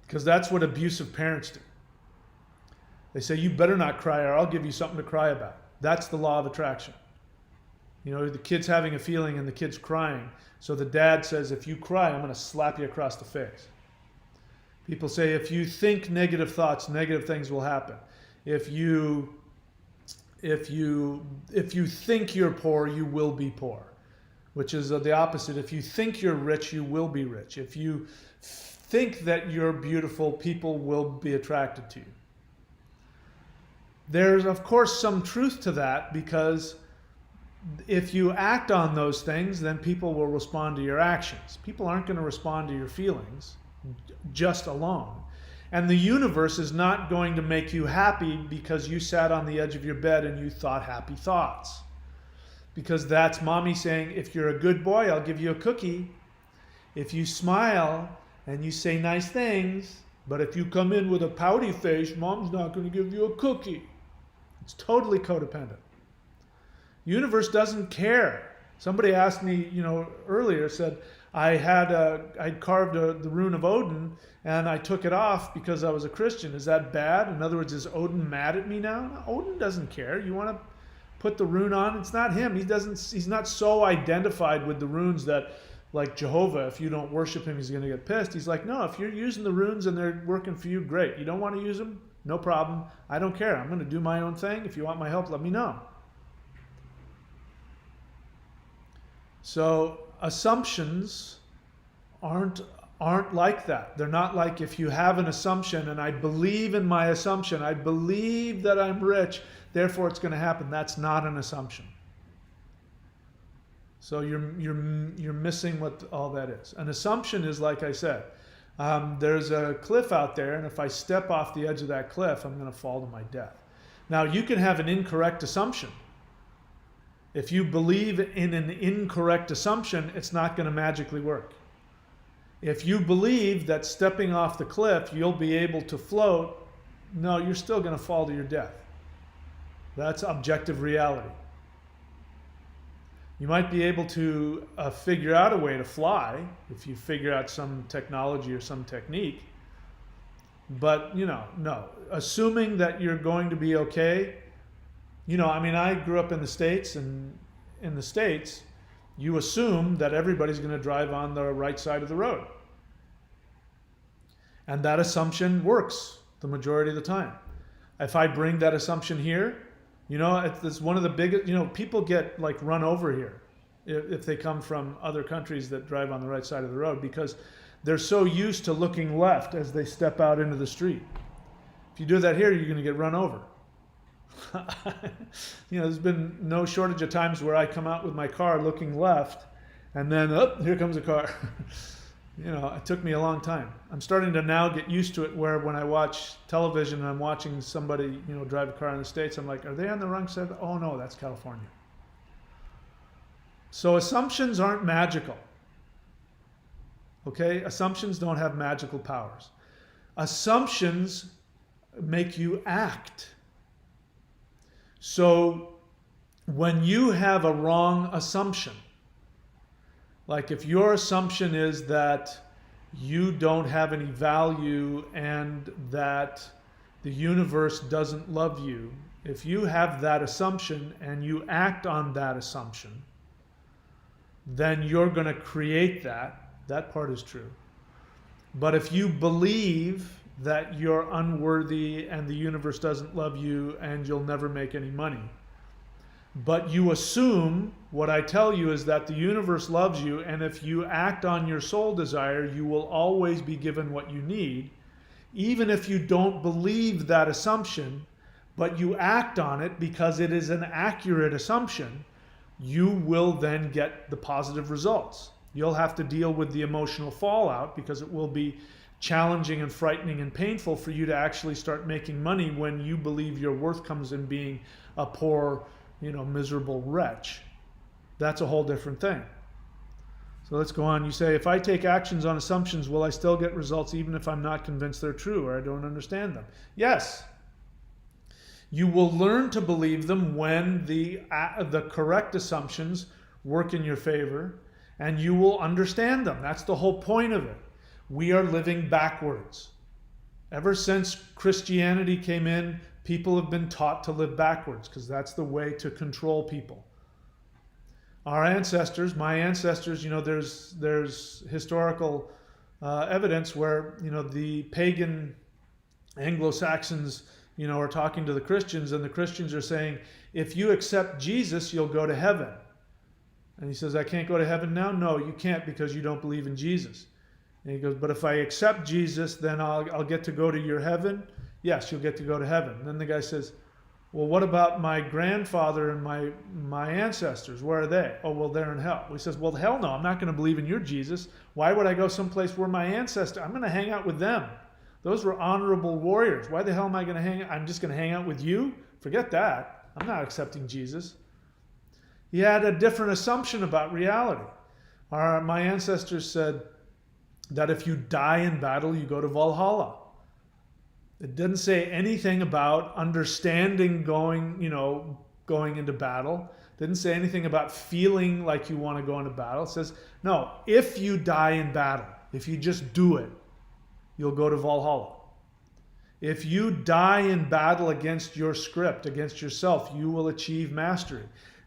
Because that's what abusive parents do. They say, you better not cry or I'll give you something to cry about. That's the law of attraction. You know, the kid's having a feeling and the kid's crying. So the dad says, if you cry, I'm going to slap you across the face. People say, if you think negative thoughts, negative things will happen. If you think you're poor, you will be poor. Which is the opposite. If you think you're rich, you will be rich. If you think that you're beautiful, people will be attracted to you. There's, of course, some truth to that, because if you act on those things, then people will respond to your actions. People aren't going to respond to your feelings just alone. And the universe is not going to make you happy because you sat on the edge of your bed and you thought happy thoughts. Because that's mommy saying, if you're a good boy, I'll give you a cookie. If you smile and you say nice things, but if you come in with a pouty face, mom's not going to give you a cookie. It's totally codependent. Universe doesn't care. Somebody asked me, earlier, said, I'd carved the rune of Odin and I took it off because I was a Christian. Is that bad? In other words, is Odin mad at me now? No, Odin doesn't care. You want to put the rune on? It's not him. He's not so identified with the runes that, like Jehovah, if you don't worship him, he's going to get pissed. He's like, no, if you're using the runes and they're working for you, great. You don't want to use them? No problem. I don't care. I'm going to do my own thing. If you want my help, let me know. So assumptions aren't like that. They're not like, if you have an assumption and I believe in my assumption, I believe that I'm rich, therefore it's going to happen. That's not an assumption. So you're missing what all that is. An assumption is, like I said, there's a cliff out there, and if I step off the edge of that cliff, I'm going to fall to my death. Now, you can have an incorrect assumption. If you believe in an incorrect assumption, it's not going to magically work. If you believe that stepping off the cliff, you'll be able to float, no, you're still going to fall to your death. That's objective reality. You might be able to figure out a way to fly if you figure out some technology or some technique. But, no. Assuming that you're going to be okay, I grew up in the States, and in the States, you assume that everybody's going to drive on the right side of the road. And that assumption works the majority of the time. If I bring that assumption here, it's one of the biggest, people get like run over here if they come from other countries that drive on the right side of the road, because they're so used to looking left as they step out into the street. If you do that here, you're going to get run over. There's been no shortage of times where I come out with my car looking left, and then, here comes a car. It took me a long time. I'm starting to now get used to it, where when I watch television and I'm watching somebody, drive a car in the States, I'm like, are they on the wrong side? Oh no, that's California. So assumptions aren't magical. Okay? Assumptions don't have magical powers. Assumptions make you act. So when you have a wrong assumption, like if your assumption is that you don't have any value and that the universe doesn't love you, if you have that assumption and you act on that assumption, then you're going to create that. That part is true. But if you believe that you're unworthy and the universe doesn't love you and you'll never make any money, but you assume, what I tell you is that the universe loves you, and if you act on your soul desire, you will always be given what you need. Even if you don't believe that assumption, but you act on it because it is an accurate assumption, you will then get the positive results. You'll have to deal with the emotional fallout, because it will be challenging and frightening and painful for you to actually start making money when you believe your worth comes in being a poor, miserable wretch. That's a whole different thing. So let's go on. You say, if I take actions on assumptions, will I still get results even if I'm not convinced they're true or I don't understand them? Yes. You will learn to believe them when the correct assumptions work in your favor, and you will understand them. That's the whole point of it. We are living backwards. Ever since Christianity came in, people have been taught to live backwards, because that's the way to control people. Our ancestors, my ancestors, there's historical evidence where, the pagan Anglo-Saxons, are talking to the Christians, and the Christians are saying, if you accept Jesus, you'll go to heaven. And he says, I can't go to heaven now? No, you can't, because you don't believe in Jesus. And he goes, but if I accept Jesus, then I'll get to go to your heaven? Yes, you'll get to go to heaven. And then the guy says, well, what about my grandfather and my ancestors? Where are they? Oh, well, they're in hell. He says, well, hell no, I'm not going to believe in your Jesus. Why would I go someplace where my ancestors, I'm going to hang out with them. Those were honorable warriors. Why the hell am I going to hang out? I'm just going to hang out with you? Forget that. I'm not accepting Jesus. He had a different assumption about reality. My ancestors said that if you die in battle, you go to Valhalla. It didn't say anything about understanding going into battle. It didn't say anything about feeling like you want to go into battle. It says, no, if you die in battle, if you just do it, you'll go to Valhalla. If you die in battle against your script, against yourself, you will achieve mastery.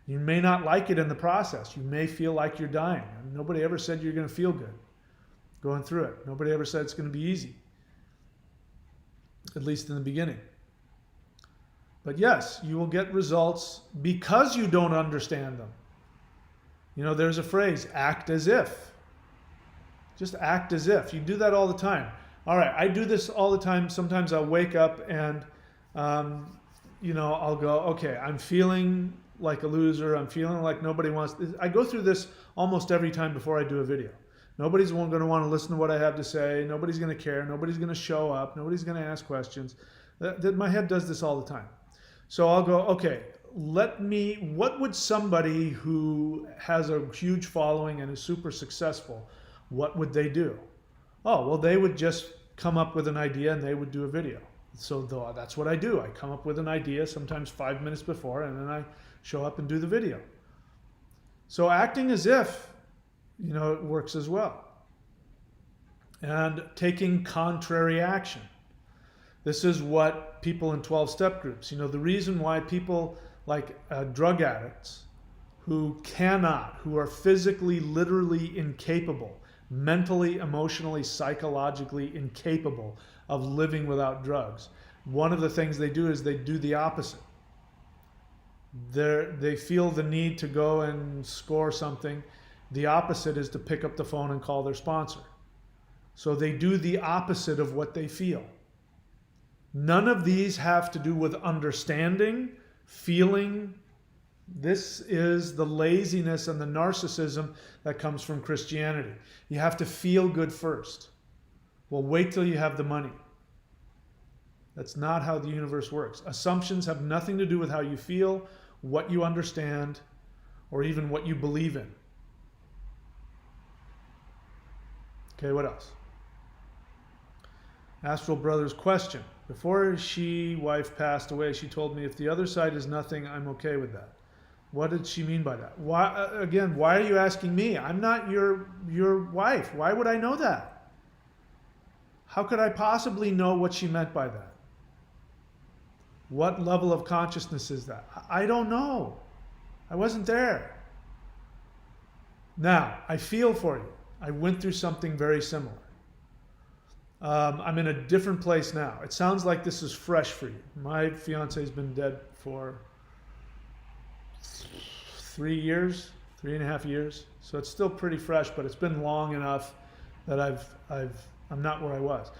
You may not like it in the process. You may feel like you're dying. Nobody ever said you're going to feel good going through it. Nobody ever said it's going to be easy, at least in the beginning. But yes, you will get results because you don't understand them. There's a phrase, act as if. Just act as if. You do that all the time. All right, I do this all the time. Sometimes I'll wake up and, I'll go, okay, I'm feeling like a loser. I'm feeling like nobody wants. I go through this almost every time before I do a video. Nobody's going to want to listen to what I have to say. Nobody's going to care. Nobody's going to show up. Nobody's going to ask questions. My head does this all the time. So I'll go, okay, what would somebody who has a huge following and is super successful, what would they do? Oh, well, they would just come up with an idea and they would do a video. So that's what I do. I come up with an idea sometimes 5 minutes before, and then I show up and do the video. So acting as if, it works as well. And taking contrary action. This is what people in 12-step groups, the reason why people like drug addicts who are physically, literally incapable, mentally, emotionally, psychologically incapable of living without drugs. One of the things they do is they do the opposite. They feel the need to go and score something. The opposite is to pick up the phone and call their sponsor. So they do the opposite of what they feel. None of these have to do with understanding, feeling. This is the laziness and the narcissism that comes from Christianity. You have to feel good first. Well, wait till you have the money. That's not how the universe works. Assumptions have nothing to do with how you feel, what you understand, or even what you believe in. Okay, what else? Astral Brother's question. Before wife passed away, she told me if the other side is nothing, I'm okay with that. What did she mean by that? Why are you asking me? I'm not your wife. Why would I know that? How could I possibly know what she meant by that? What level of consciousness is that? I don't know. I wasn't there. Now, I feel for you. I went through something very similar. I'm in a different place now. It sounds like this is fresh for you. My fiance's been dead for 3.5 years. So it's still pretty fresh, but it's been long enough that I'm not where I was.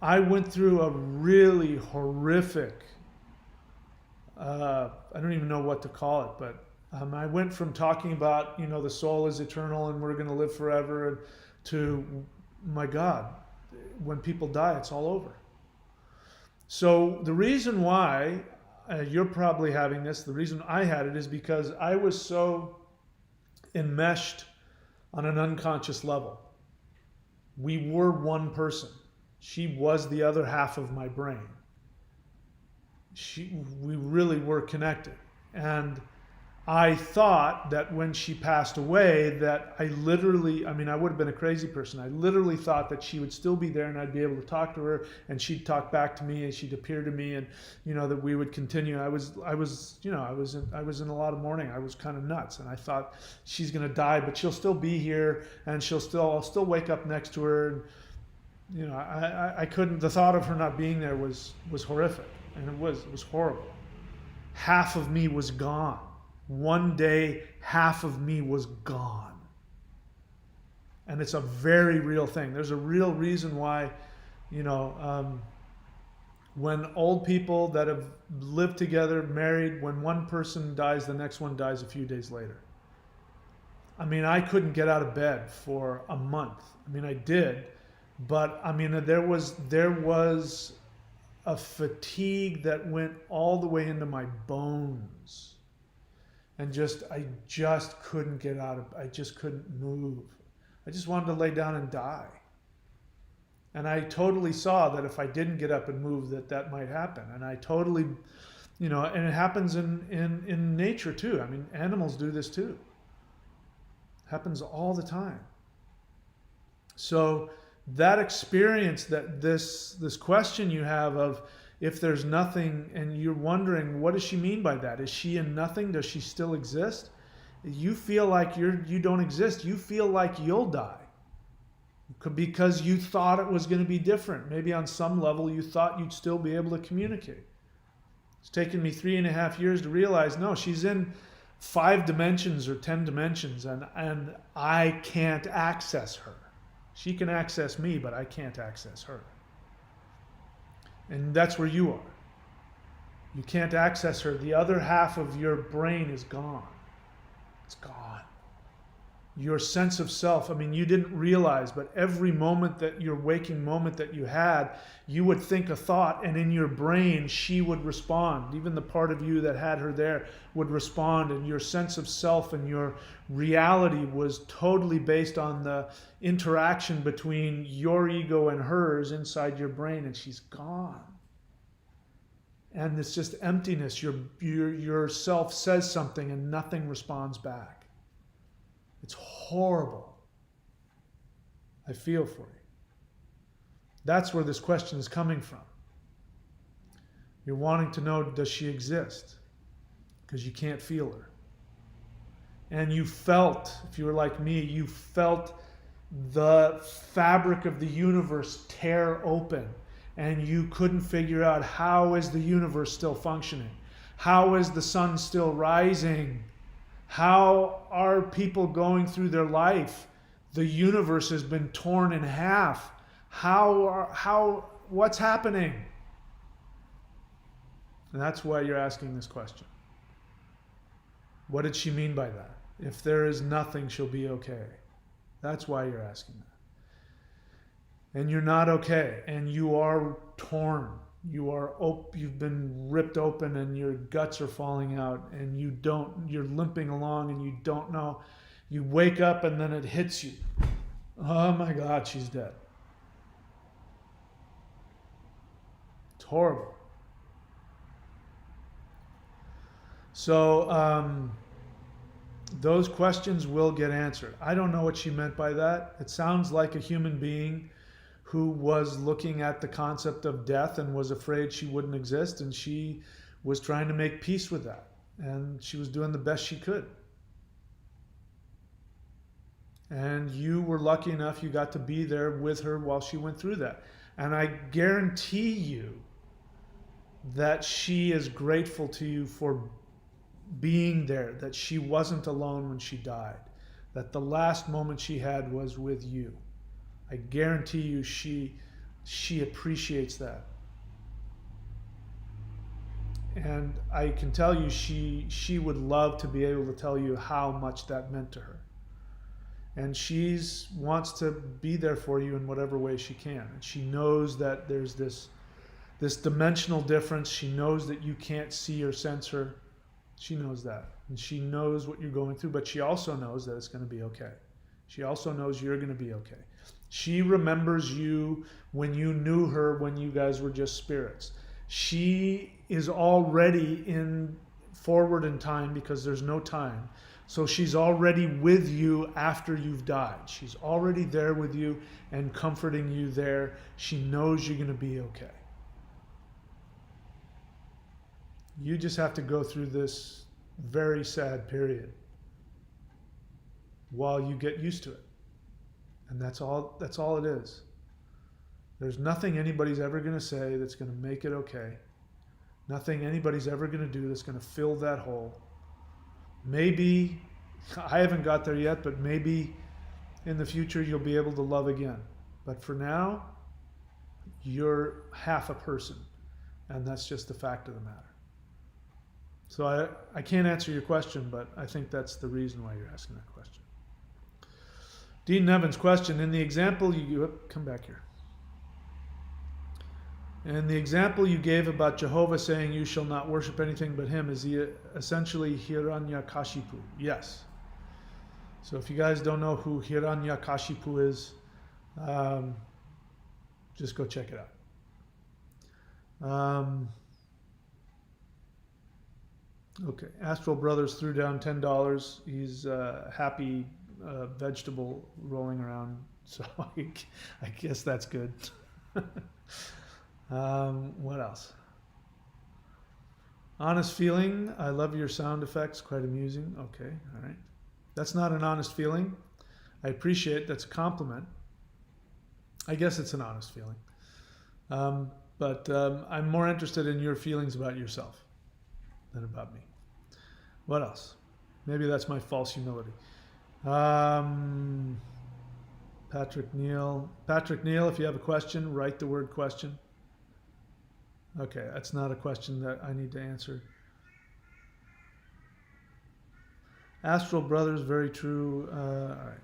I went through a really horrific, I don't even know what to call it, but I went from talking about, the soul is eternal and we're going to live forever, to, my God, when people die, it's all over. So the reason why you're probably having this, the reason I had it is because I was so enmeshed on an unconscious level. We were one person. She was the other half of my brain. We really were connected. And I thought that when she passed away that I would have been a crazy person. I literally thought that she would still be there and I'd be able to talk to her and she'd talk back to me and she'd appear to me and, that we would continue. I was in a lot of mourning. I was kind of nuts and I thought she's going to die, but she'll still be here and I'll still wake up next to her. And, I couldn't, the thought of her not being there was horrific, and it was horrible. Half of me was gone. One day, half of me was gone. And it's a very real thing. There's a real reason why, when old people that have lived together, married, when one person dies, the next one dies a few days later. I couldn't get out of bed for a month. I did, but there was a fatigue that went all the way into my bones. And I just couldn't get I just couldn't move. I just wanted to lay down and die. And I totally saw that if I didn't get up and move, that might happen. And I totally, and it happens in nature too. Animals do this too. It happens all the time. So that experience, that this question you have of, if there's nothing, and you're wondering, what does she mean by that? Is she in nothing? Does she still exist? You feel like you don't exist. You feel like you'll die because you thought it was going to be different. Maybe on some level you thought you'd still be able to communicate. It's taken me 3.5 years to realize, no, she's in 5 dimensions or 10 dimensions, and I can't access her. She can access me, but I can't access her. And that's where you are. You can't access her. The other half of your brain is gone. It's gone. Your sense of self, I mean, you didn't realize, but every moment that your waking moment that you had, you would think a thought, and in your brain, she would respond. Even the part of you that had her there would respond, and your sense of self and your reality was totally based on the interaction between your ego and hers inside your brain, and she's gone. And it's just emptiness. Your self says something and nothing responds back. It's horrible. I feel for you. That's where this question is coming from. You're wanting to know, does she exist? Because you can't feel her. And you felt, if you were like me, you felt the fabric of the universe tear open. And you couldn't figure out, how is the universe still functioning? How is the sun still rising? How are people going through their life? The universe has been torn in half. What's happening? And that's why you're asking this question. What did she mean by that? If there is nothing, she'll be okay. That's why you're asking that. And you're not okay, and you are torn. You've been ripped open, and your guts are falling out, and you're limping along, and you don't know. You wake up, and then it hits you. Oh my God, she's dead. It's horrible. So those questions will get answered. I don't know what she meant by that. It sounds like a human being who was looking at the concept of death and was afraid she wouldn't exist, and she was trying to make peace with that, and she was doing the best she could. And you were lucky enough you got to be there with her while she went through that. And I guarantee you that she is grateful to you for being there, that she wasn't alone when she died, that the last moment she had was with you. I guarantee you she appreciates that. And I can tell you she would love to be able to tell you how much that meant to her. And she wants to be there for you in whatever way she can. And she knows that there's this dimensional difference. She knows that you can't see or sense her. She knows that. And she knows what you're going through, but she also knows that it's going to be okay. She also knows you're going to be okay. She remembers you when you knew her, when you guys were just spirits. She is already forward in time, because there's no time. So she's already with you after you've died. She's already there with you and comforting you there. She knows you're going to be okay. You just have to go through this very sad period while you get used to it. And that's all it is. There's nothing anybody's ever going to say that's going to make it okay. Nothing anybody's ever going to do that's going to fill that hole. Maybe, I haven't got there yet, but maybe in the future you'll be able to love again. But for now, you're half a person. And that's just the fact of the matter. So I can't answer your question, but I think that's the reason why you're asking that question. Dean Nevin's question, in the example come back here. In the example you gave about Jehovah saying you shall not worship anything but him, is he essentially Hiranyakashipu? Yes. So if you guys don't know who Hiranyakashipu is, just go check it out. Okay, Astral Brothers threw down $10. He's a happy vegetable rolling around, so I guess that's good. What else? Honest feeling. I love your sound effects. Quite amusing. Okay, all right. That's not an honest feeling. I appreciate that's a compliment. I guess it's an honest feeling. But I'm more interested in your feelings about yourself than about me. What else? Maybe that's my false humility. Patrick Neal, if you have a question, write the word question. Okay, that's not a question that I need to answer. Astral Brothers, very true. All right.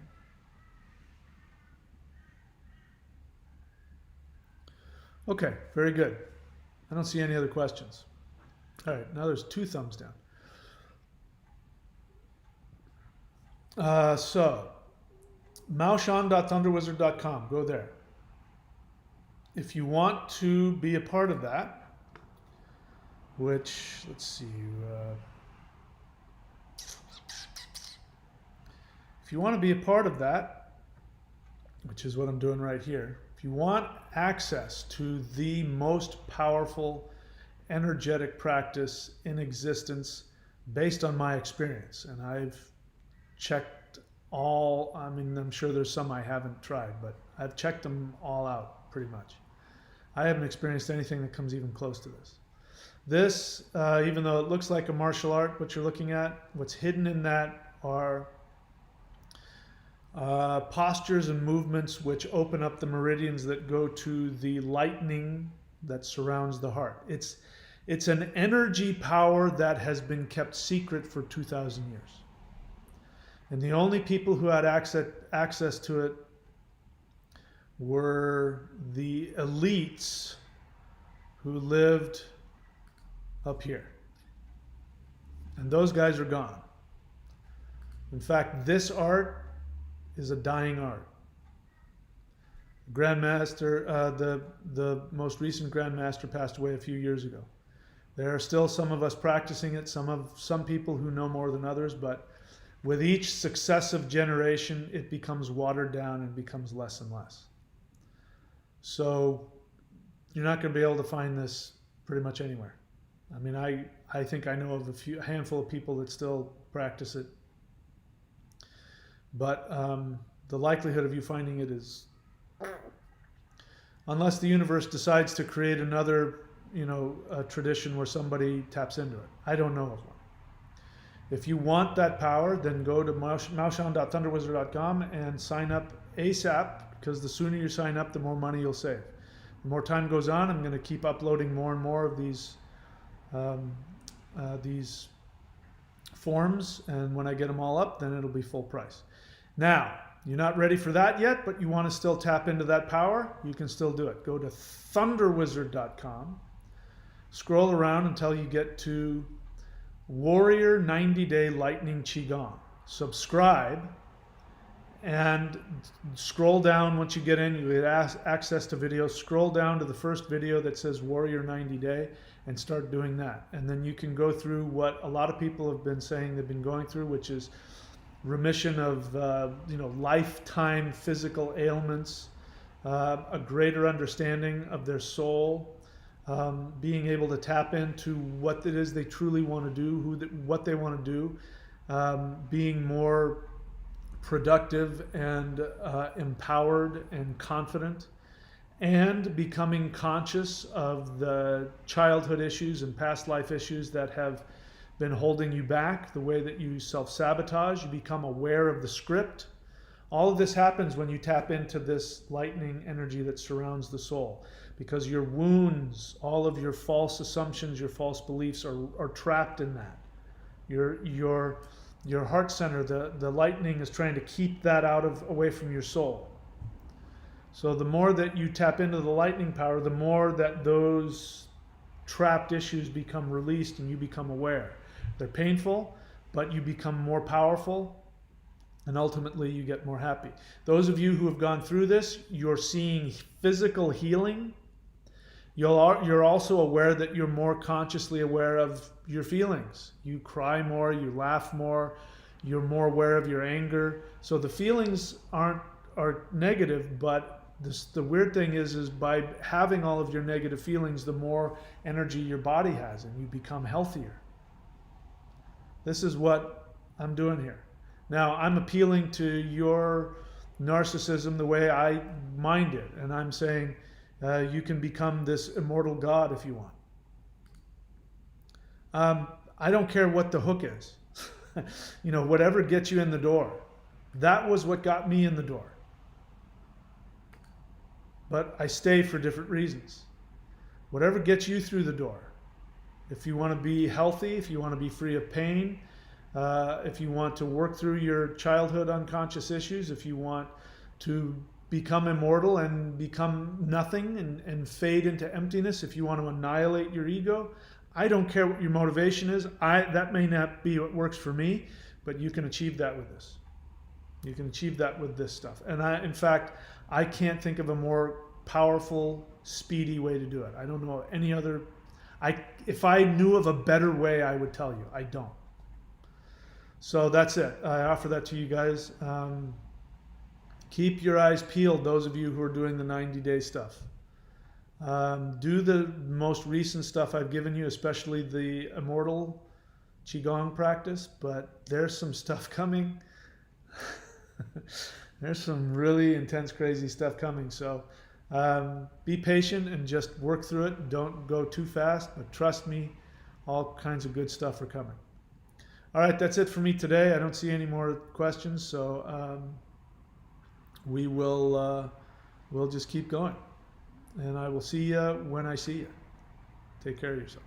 Okay, very good. I don't see any other questions. All right, now there's 2 thumbs down. So, maoshan.thunderwizard.com, go there. If you want to be a part of that, which, let's see, if you want to be a part of that, which is what I'm doing right here, if you want access to the most powerful energetic practice in existence based on my experience, and I've checked all, I mean, I'm sure there's some I haven't tried, but I've checked them all out pretty much. I haven't experienced anything that comes even close to this. This, even though it looks like a martial art, what you're looking at, what's hidden in that are postures and movements which open up the meridians that go to the lightning that surrounds the heart. It's an energy power that has been kept secret for 2,000 years. And the only people who had access to it were the elites who lived up here. And those guys are gone. In fact, this art is a dying art. Grandmaster, the most recent Grandmaster passed away a few years ago. There are still some of us practicing it, some people who know more than others, but with each successive generation, it becomes watered down and becomes less and less. So you're not going to be able to find this pretty much anywhere. I mean, I think I know of a handful of people that still practice it. But the likelihood of you finding it is, unless the universe decides to create another, a tradition where somebody taps into it. I don't know of one. If you want that power, then go to maoshan.thunderwizard.com and sign up ASAP, because the sooner you sign up, the more money you'll save. The more time goes on, I'm going to keep uploading more and more of these forms, and when I get them all up, then it'll be full price. Now, you're not ready for that yet, but you want to still tap into that power, you can still do it. Go to thunderwizard.com, scroll around until you get to Warrior 90-Day Lightning Qigong. Subscribe and scroll down. Once you get in, you get access to videos. Scroll down to the first video that says Warrior 90-Day and start doing that. And then you can go through what a lot of people have been saying they've been going through, which is remission of lifetime physical ailments, a greater understanding of their soul, being able to tap into what it is they truly want to do, what they want to do, being more productive and empowered and confident, and becoming conscious of the childhood issues and past life issues that have been holding you back, the way that you self-sabotage. You become aware of the script. All of this happens when you tap into this lightning energy that surrounds the soul, because your wounds, all of your false assumptions, your false beliefs are trapped in that. Your heart center, the lightning is trying to keep that away from your soul. So the more that you tap into the lightning power, the more that those trapped issues become released and you become aware. They're painful, but you become more powerful, and ultimately you get more happy. Those of you who have gone through this, you're seeing physical healing. You're also aware that you're more consciously aware of your feelings. You cry more, you laugh more, you're more aware of your anger. So the feelings are negative, but the weird thing is by having all of your negative feelings, the more energy your body has, and you become healthier. This is what I'm doing here. Now, I'm appealing to your narcissism the way I mind it, and I'm saying you can become this immortal God if you want. I don't care what the hook is. Whatever gets you in the door. That was what got me in the door. But I stay for different reasons. whatever gets you through the door. If you want to be healthy, if you want to be free of pain, if you want to work through your childhood unconscious issues, if you want to become immortal and become nothing and fade into emptiness, if you want to annihilate your ego, I don't care what your motivation is. That may not be what works for me, but you can achieve that with this. You can achieve that with this stuff. And in fact, I can't think of a more powerful, speedy way to do it. I don't know any other. If I knew of a better way, I would tell you. I don't. So that's it. I offer that to you guys. Keep your eyes peeled, those of you who are doing the 90-day stuff. Do the most recent stuff I've given you, especially the Immortal Qigong practice, but there's some stuff coming. There's some really intense, crazy stuff coming. So be patient and just work through it. Don't go too fast, but trust me, all kinds of good stuff are coming. All right, that's it for me today. I don't see any more questions, so we'll just keep going. And I will see you when I see you. Take care of yourself.